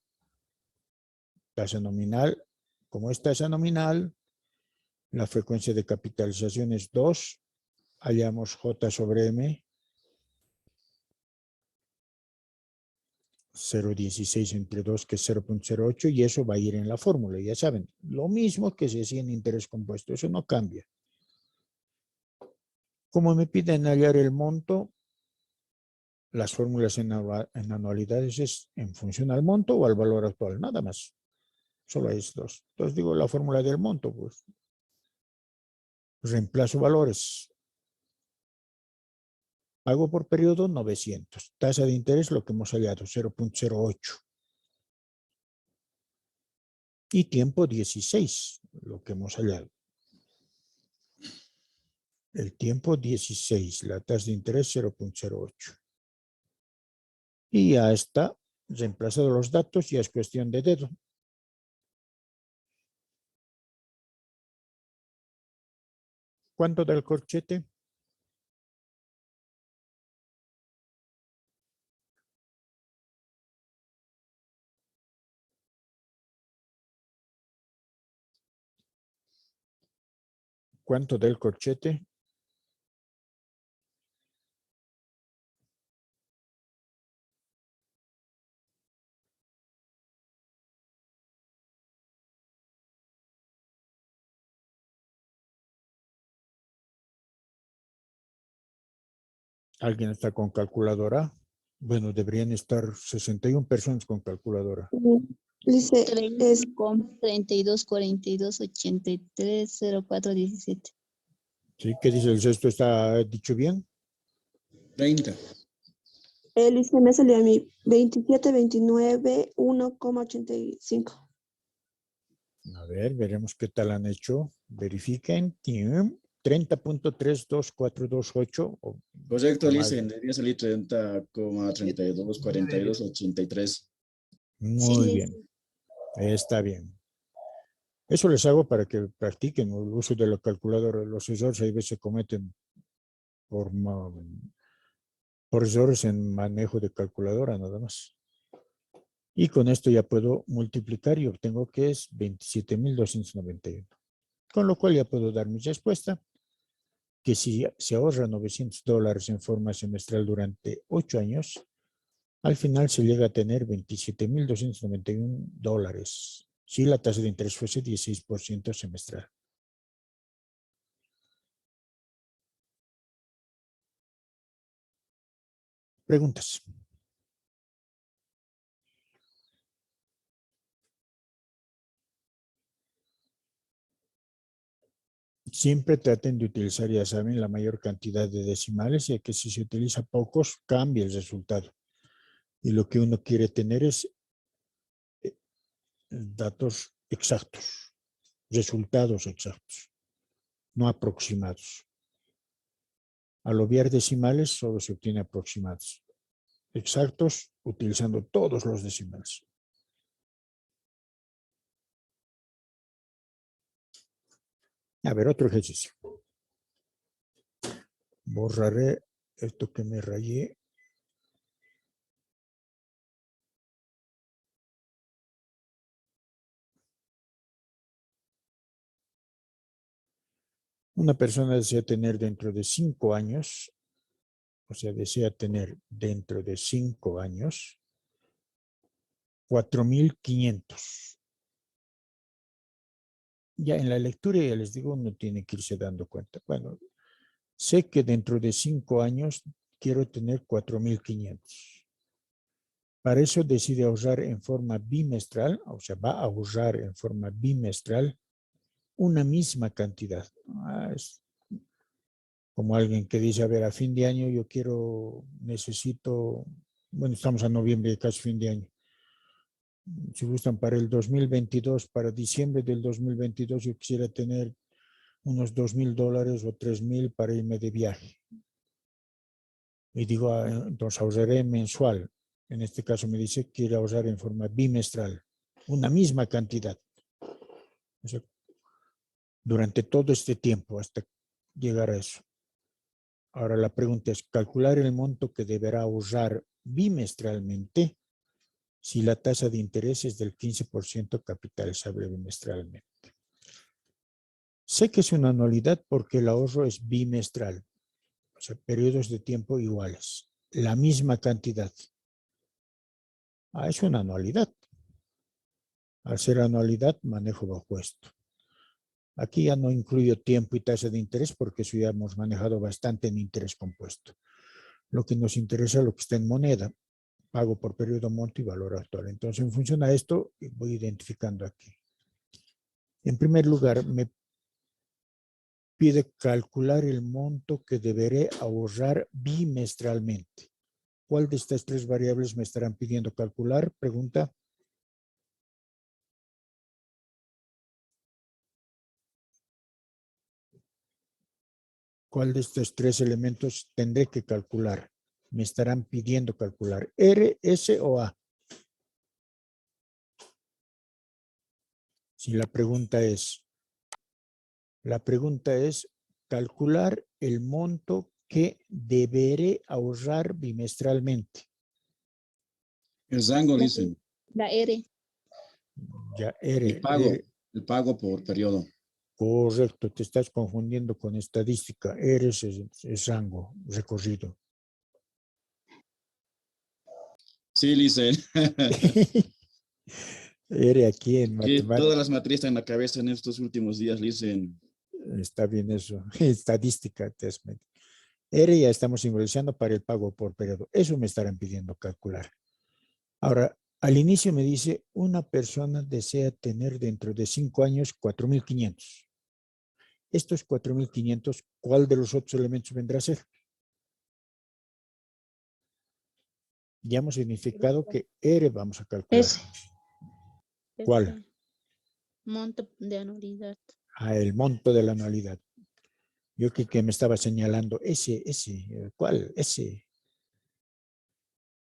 tasa nominal. Como es tasa nominal, la frecuencia de capitalización es 2. Hallamos J sobre M. 0.16 entre 2, que es 0.08, y eso va a ir en la fórmula, ya saben. Lo mismo que se hacía en interés compuesto, eso no cambia. Como me piden hallar el monto, las fórmulas en anualidades es en función al monto o al valor actual, nada más. Solo hay dos. Entonces digo la fórmula del monto, pues reemplazo valores. Pago por periodo 900. Tasa de interés lo que hemos hallado, 0.08. Y tiempo 16, lo que hemos hallado. El tiempo 16, la tasa de interés 0.08. Y ya está reemplazado los datos, ya es cuestión de dedo. ¿Cuánto da el corchete? ¿Cuánto da el corchete? ¿Alguien está con calculadora? Bueno, deberían estar 61 personas con calculadora. Dice, es 32, 42, 83, 04, 17. ¿Sí? ¿Qué dice el sexto? ¿Está dicho bien? 30. él dice, me salió a mí 27, 29, 1,85. A ver, veremos qué tal han hecho. Verifiquen. 30.32428. Correcto, Listen, debería salir 30,32, 42, 83. Muy Sí, bien. Está bien. Eso les hago para que practiquen el uso de la calculadora. Los errores a veces se cometen por errores en manejo de calculadora, nada más. Y con esto ya puedo multiplicar y obtengo que es 27.291. Con lo cual ya puedo dar mi respuesta, que si se ahorra $900 en forma semestral durante 8 años, al final se llega a tener $27.291 si la tasa de interés fuese 16% semestral. Preguntas. Siempre traten de utilizar, ya saben, la mayor cantidad de decimales, ya que si se utiliza pocos, cambia el resultado. Y lo que uno quiere tener es datos exactos, resultados exactos, no aproximados. Al obviar decimales, solo se obtiene aproximados. Exactos, utilizando todos los decimales. A ver, otro ejercicio. Borraré esto que me rayé. Una persona desea tener dentro de 5 años, o sea, desea tener dentro de 5 años, 4.500. Ya en la lectura, ya les digo, uno tiene que irse dando cuenta. Bueno, Sé que dentro de 5 años quiero tener 4.500. Para eso decide ahorrar en forma bimestral, o sea, va a ahorrar en forma bimestral una misma cantidad. Es como alguien que dice, a ver, a fin de año yo necesito, bueno, estamos a noviembre, casi fin de año. Si gustan, para el 2022, para diciembre del 2022, yo quisiera tener unos $2.000 o 3.000 para irme de viaje. Y digo, entonces ahorraré mensual. En este caso me dice que quiere ahorrar en forma bimestral, una misma cantidad. O sea, durante todo este tiempo hasta llegar a eso. Ahora la pregunta es calcular el monto que deberá ahorrar bimestralmente si la tasa de interés es del 15% capitalizable bimestralmente. Sé que es una anualidad porque el ahorro es bimestral, o sea, periodos de tiempo iguales, la misma cantidad. Es una anualidad. Al ser anualidad, manejo bajo esto. Aquí ya no incluyo tiempo y tasa de interés porque eso ya hemos manejado bastante en interés compuesto. Lo que nos interesa es lo que está en moneda, pago por periodo, monto y valor actual. Entonces, en función a esto, voy identificando aquí. En primer lugar, me pide calcular el monto que deberé ahorrar bimestralmente. ¿Cuál de estas 3 variables me estarán pidiendo calcular? Pregunta. ¿Cuál de estos 3 elementos tendré que calcular? Me estarán pidiendo calcular. ¿R, S o A? Si la pregunta es calcular el monto que deberé ahorrar bimestralmente. El rango, listen. La R. Ya, El pago por periodo. Correcto, te estás confundiendo con estadística. Es rango, recorrido. Sí, listen. Aquí en Que matemáticas. todas las materias están en la cabeza en estos últimos días, listen. Está bien eso. Estadística. Ya estamos simbolizando para el pago por periodo. Eso me estarán pidiendo calcular. Ahora, al inicio me dice, una persona desea tener dentro de 5 años 4.500. Estos 4.500, ¿cuál de los otros elementos vendrá a ser? Ya hemos significado que R vamos a calcular. S. ¿Cuál? Monto de anualidad. El monto de la anualidad. Yo que me estaba señalando ese, ¿cuál? Ese.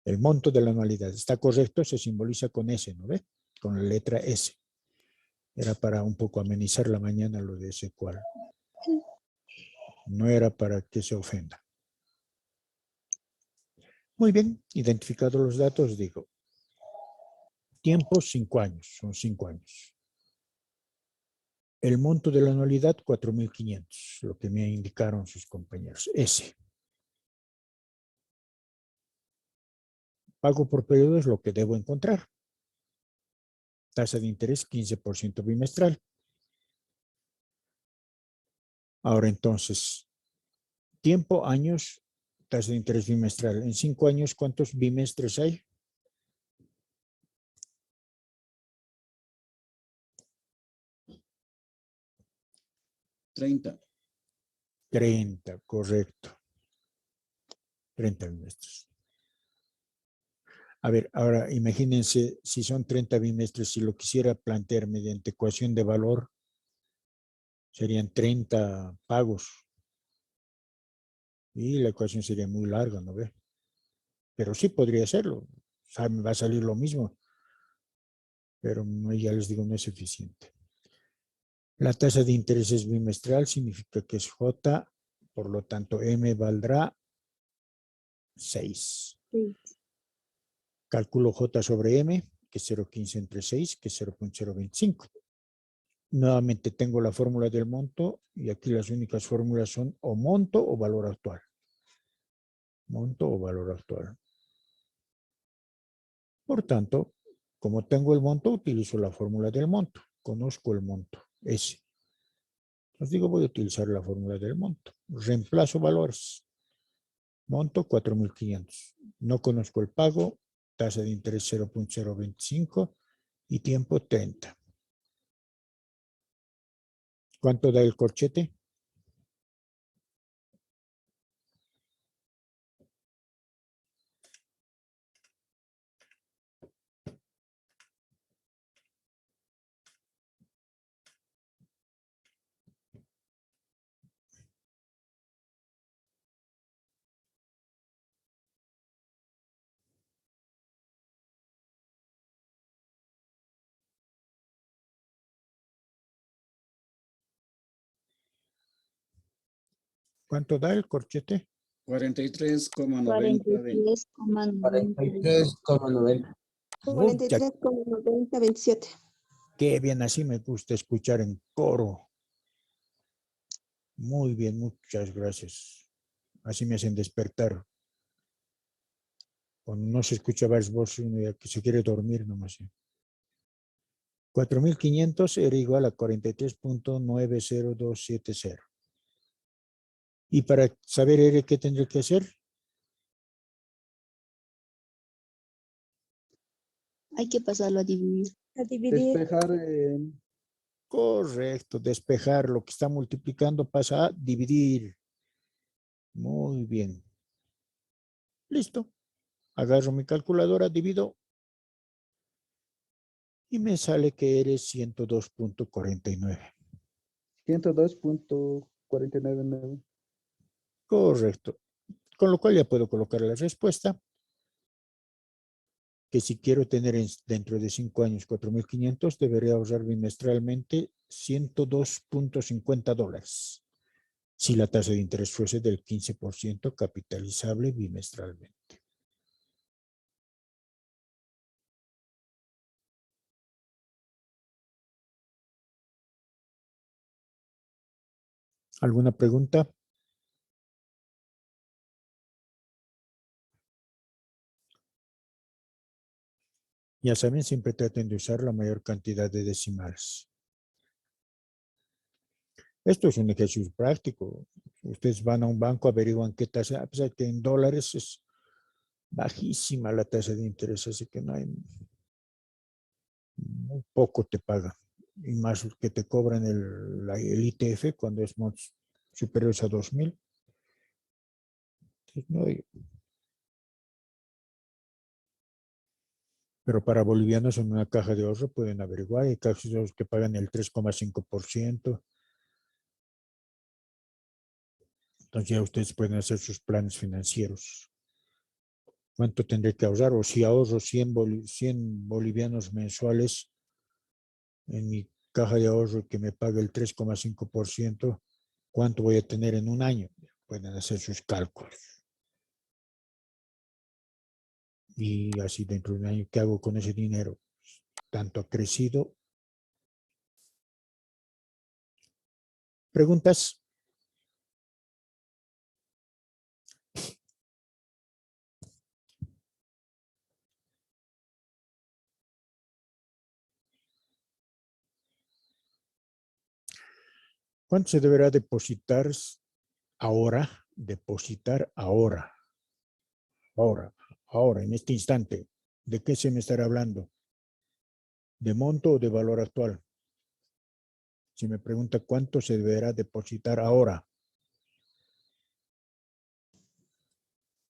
El monto de la anualidad. ¿Está correcto? Se simboliza con S, ¿no ve? Con la letra S. Era para un poco amenizar la mañana lo de ese cual. No era para que se ofenda. Muy bien, identificados los datos, digo. Tiempo, 5 años, son 5 años. El monto de la anualidad, 4.500, lo que me indicaron sus compañeros. S. Pago por periodo es lo que debo encontrar. Tasa de interés, 15% bimestral. Ahora entonces, tiempo, años, tasa de interés bimestral. En 5 años, ¿cuántos bimestres hay? 30. 30, correcto. 30 bimestres. A ver, ahora imagínense si son 30 bimestres, si lo quisiera plantear mediante ecuación de valor, serían 30 pagos. Y la ecuación sería muy larga, ¿no ve? Pero sí podría serlo. O sea, me va a salir lo mismo. Pero ya les digo, no es eficiente. La tasa de interés es bimestral, significa que es J, por lo tanto M valdrá 6. Sí. Calculo J sobre M, que es 0.15 entre 6, que es 0.025. Nuevamente tengo la fórmula del monto y aquí las únicas fórmulas son o monto o valor actual. Monto o valor actual. Por tanto, como tengo el monto, utilizo la fórmula del monto. Conozco el monto, S. Os digo, voy a utilizar la fórmula del monto. Reemplazo valores. Monto 4.500. No conozco el pago. Tasa de interés 0.025 y tiempo 30. ¿Cuánto da el corchete? ¿Cuánto da el corchete? 43,90. 43,90. 43,90. 43,9027. Qué bien, así me gusta escuchar en coro. Muy bien, muchas gracias. Así me hacen despertar. Cuando no se escucha varias voces, uno ya que se quiere dormir nomás. 4.500 era igual a 43.90270. Y para saber R, ¿qué tendré que hacer? Hay que pasarlo a dividir. A dividir. Despejar Correcto, despejar lo que está multiplicando pasa a dividir. Muy bien. Listo. Agarro mi calculadora, divido y me sale que eres 102.49. 102.499. Correcto. Con lo cual ya puedo colocar la respuesta. Que si quiero tener dentro de 5 años 4.500, debería ahorrar bimestralmente $102.50. Si la tasa de interés fuese del 15% capitalizable bimestralmente. ¿Alguna pregunta? Ya saben, siempre traten de usar la mayor cantidad de decimales. Esto es un ejercicio práctico. Ustedes van a un banco, averiguan qué tasa, a pesar que en dólares es bajísima la tasa de interés, así que no hay, muy poco te pagan. Y más que te cobran el ITF cuando es superiores a 2.000. No hay. Pero para bolivianos en una caja de ahorro pueden averiguar. Hay cajas de ahorro que pagan el 3,5%. Entonces ya ustedes pueden hacer sus planes financieros. ¿Cuánto tendré que ahorrar? O si ahorro 100 bolivianos mensuales en mi caja de ahorro que me paga el 3,5%, ¿cuánto voy a tener en un año? Pueden hacer sus cálculos. Y así dentro de un año, ¿qué hago con ese dinero? ¿Tanto ha crecido? ¿Preguntas? ¿Cuánto se deberá depositar ahora? Depositar ahora. Ahora, en este instante. ¿De qué se me estará hablando? ¿De monto o de valor actual? Si me pregunta cuánto se deberá depositar ahora.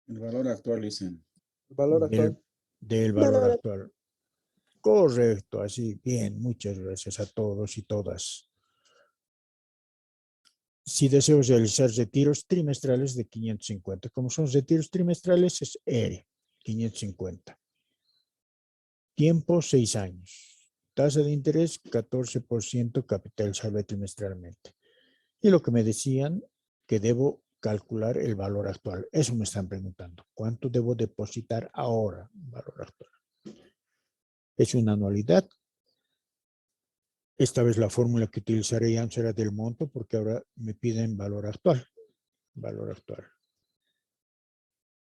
El valor actual, dicen. El valor actual. Del valor actual. Correcto, así. Bien, muchas gracias a todos y todas. Si deseo realizar retiros trimestrales de 550, como son retiros trimestrales, es R, 550. Tiempo, 6 años. Tasa de interés, 14% capital salve trimestralmente. Y lo que me decían, que debo calcular el valor actual. Eso me están preguntando. ¿Cuánto debo depositar ahora? Valor actual. Es una anualidad. Esta vez la fórmula que utilizaré ya será del monto porque ahora me piden valor actual. Valor actual.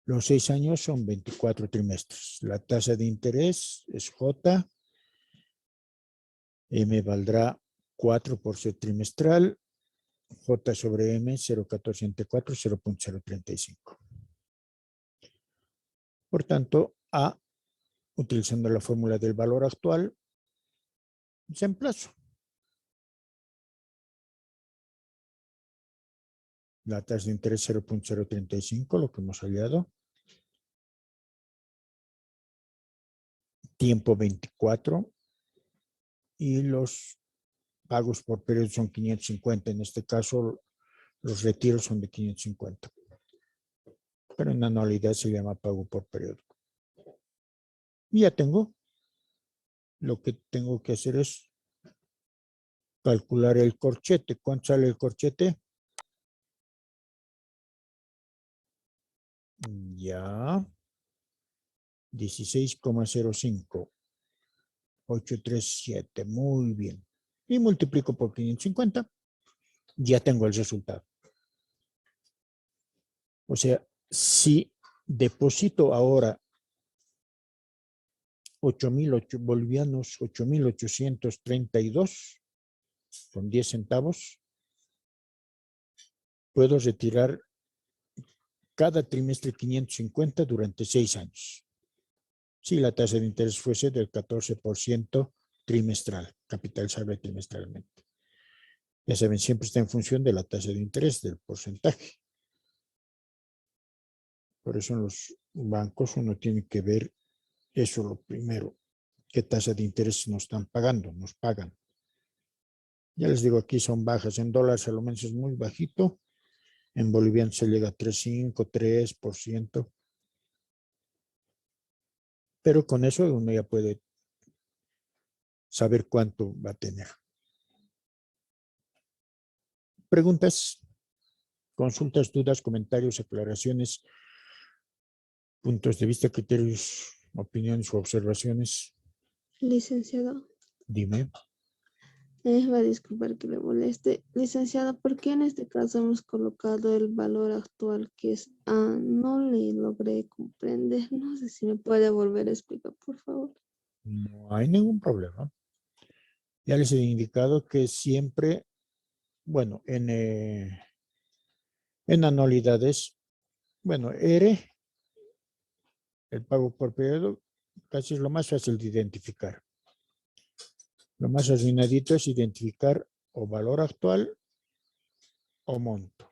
Los 6 años son 24 trimestres. La tasa de interés es J. Me valdrá 4 por ser trimestral. J sobre M 0.1474, 0.035. Por tanto, A, utilizando la fórmula del valor actual, se emplazo. La tasa de interés 0.035, lo que hemos hallado. Tiempo 24. Y los pagos por periodo son 550. En este caso, los retiros son de 550. Pero en anualidad se llama pago por periodo. Y ya tengo. Lo que tengo que hacer es calcular el corchete. ¿Cuánto sale el corchete? Ya. 16,05. 837. Muy bien. Y multiplico por 550. Ya tengo el resultado. O sea, si deposito ahora 8.008 bolivianos, 8.832 con 10 centavos, puedo retirar cada trimestre 550 durante 6 años. Si la tasa de interés fuese del 14% trimestral, capitalizable trimestralmente. Ya saben, siempre está en función de la tasa de interés, del porcentaje. Por eso en los bancos uno tiene que ver eso lo primero. ¿Qué tasa de interés nos están pagando? Nos pagan. Ya les digo, aquí son bajas. En dólares a lo menos es muy bajito. En boliviano se llega a 3.5, 3%. Pero con eso uno ya puede saber cuánto va a tener. Preguntas, consultas, dudas, comentarios, aclaraciones, puntos de vista, criterios, opiniones o observaciones. Licenciado, Dime. va a disculpar que le moleste. Licenciado, ¿por qué en este caso hemos colocado el valor actual que es A? No le logré comprender. No sé si me puede volver a explicar, por favor. No hay ningún problema. Ya les he indicado que siempre, bueno, en anualidades, bueno, R, el pago por periodo, casi es lo más fácil de identificar. Lo más afinadito es identificar o valor actual o monto.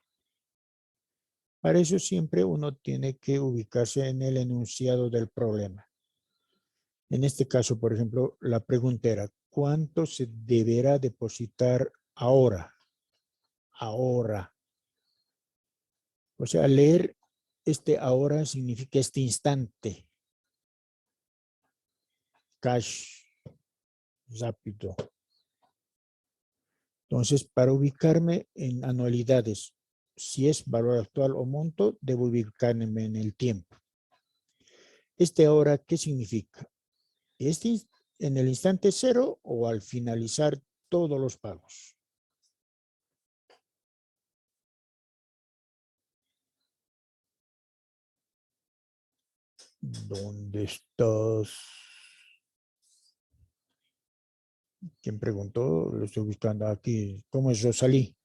Para eso siempre uno tiene que ubicarse en el enunciado del problema. En este caso, por ejemplo, la pregunta era, ¿cuánto se deberá depositar ahora? Ahora. O sea, leer este ahora significa este instante. Cash. Rápido. Entonces, para ubicarme en anualidades, si es valor actual o monto, debo ubicarme en el tiempo. Este ahora, ¿qué significa? En el instante cero o al finalizar todos los pagos. ¿Dónde estás? ¿Quién preguntó? Lo estoy buscando aquí. ¿Cómo es Rosalí?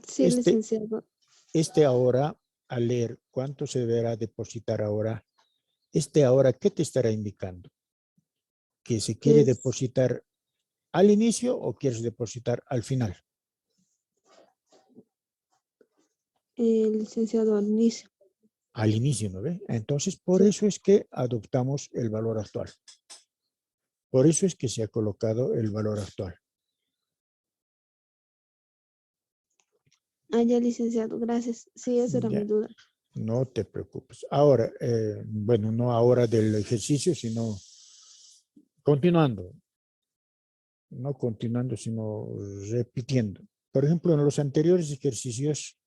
Sí, licenciado. Este ahora, al leer cuánto se deberá depositar ahora, este ahora, ¿qué te estará indicando? ¿Que se quiere depositar al inicio o quieres depositar al final? Licenciado, al inicio. Al inicio, ¿no ve? Entonces, por Sí. eso es que adoptamos el valor actual. Por eso es que se ha colocado el valor actual. Ya, licenciado, gracias. Sí, esa era Ya, mi duda. no te preocupes. Ahora, bueno, no ahora del ejercicio, sino continuando. No continuando, sino repitiendo. Por ejemplo, en los anteriores ejercicios,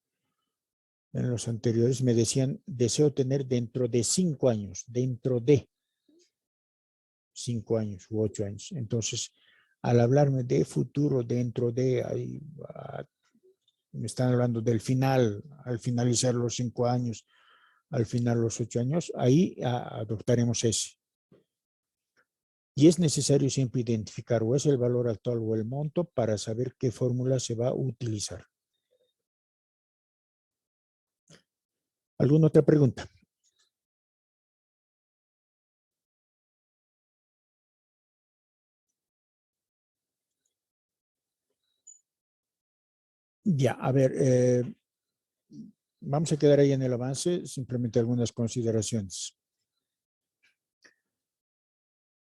me decían, deseo tener dentro de 5 años, dentro de 5 años u 8 años. Entonces, al hablarme de futuro, dentro de, ahí, me están hablando del final, al finalizar los 5 años, al final los 8 años, ahí adoptaremos ese. Y es necesario siempre identificar o es el valor actual o el monto para saber qué fórmula se va a utilizar. ¿Alguna otra pregunta? Ya, a ver, vamos a quedar ahí en el avance, simplemente algunas consideraciones.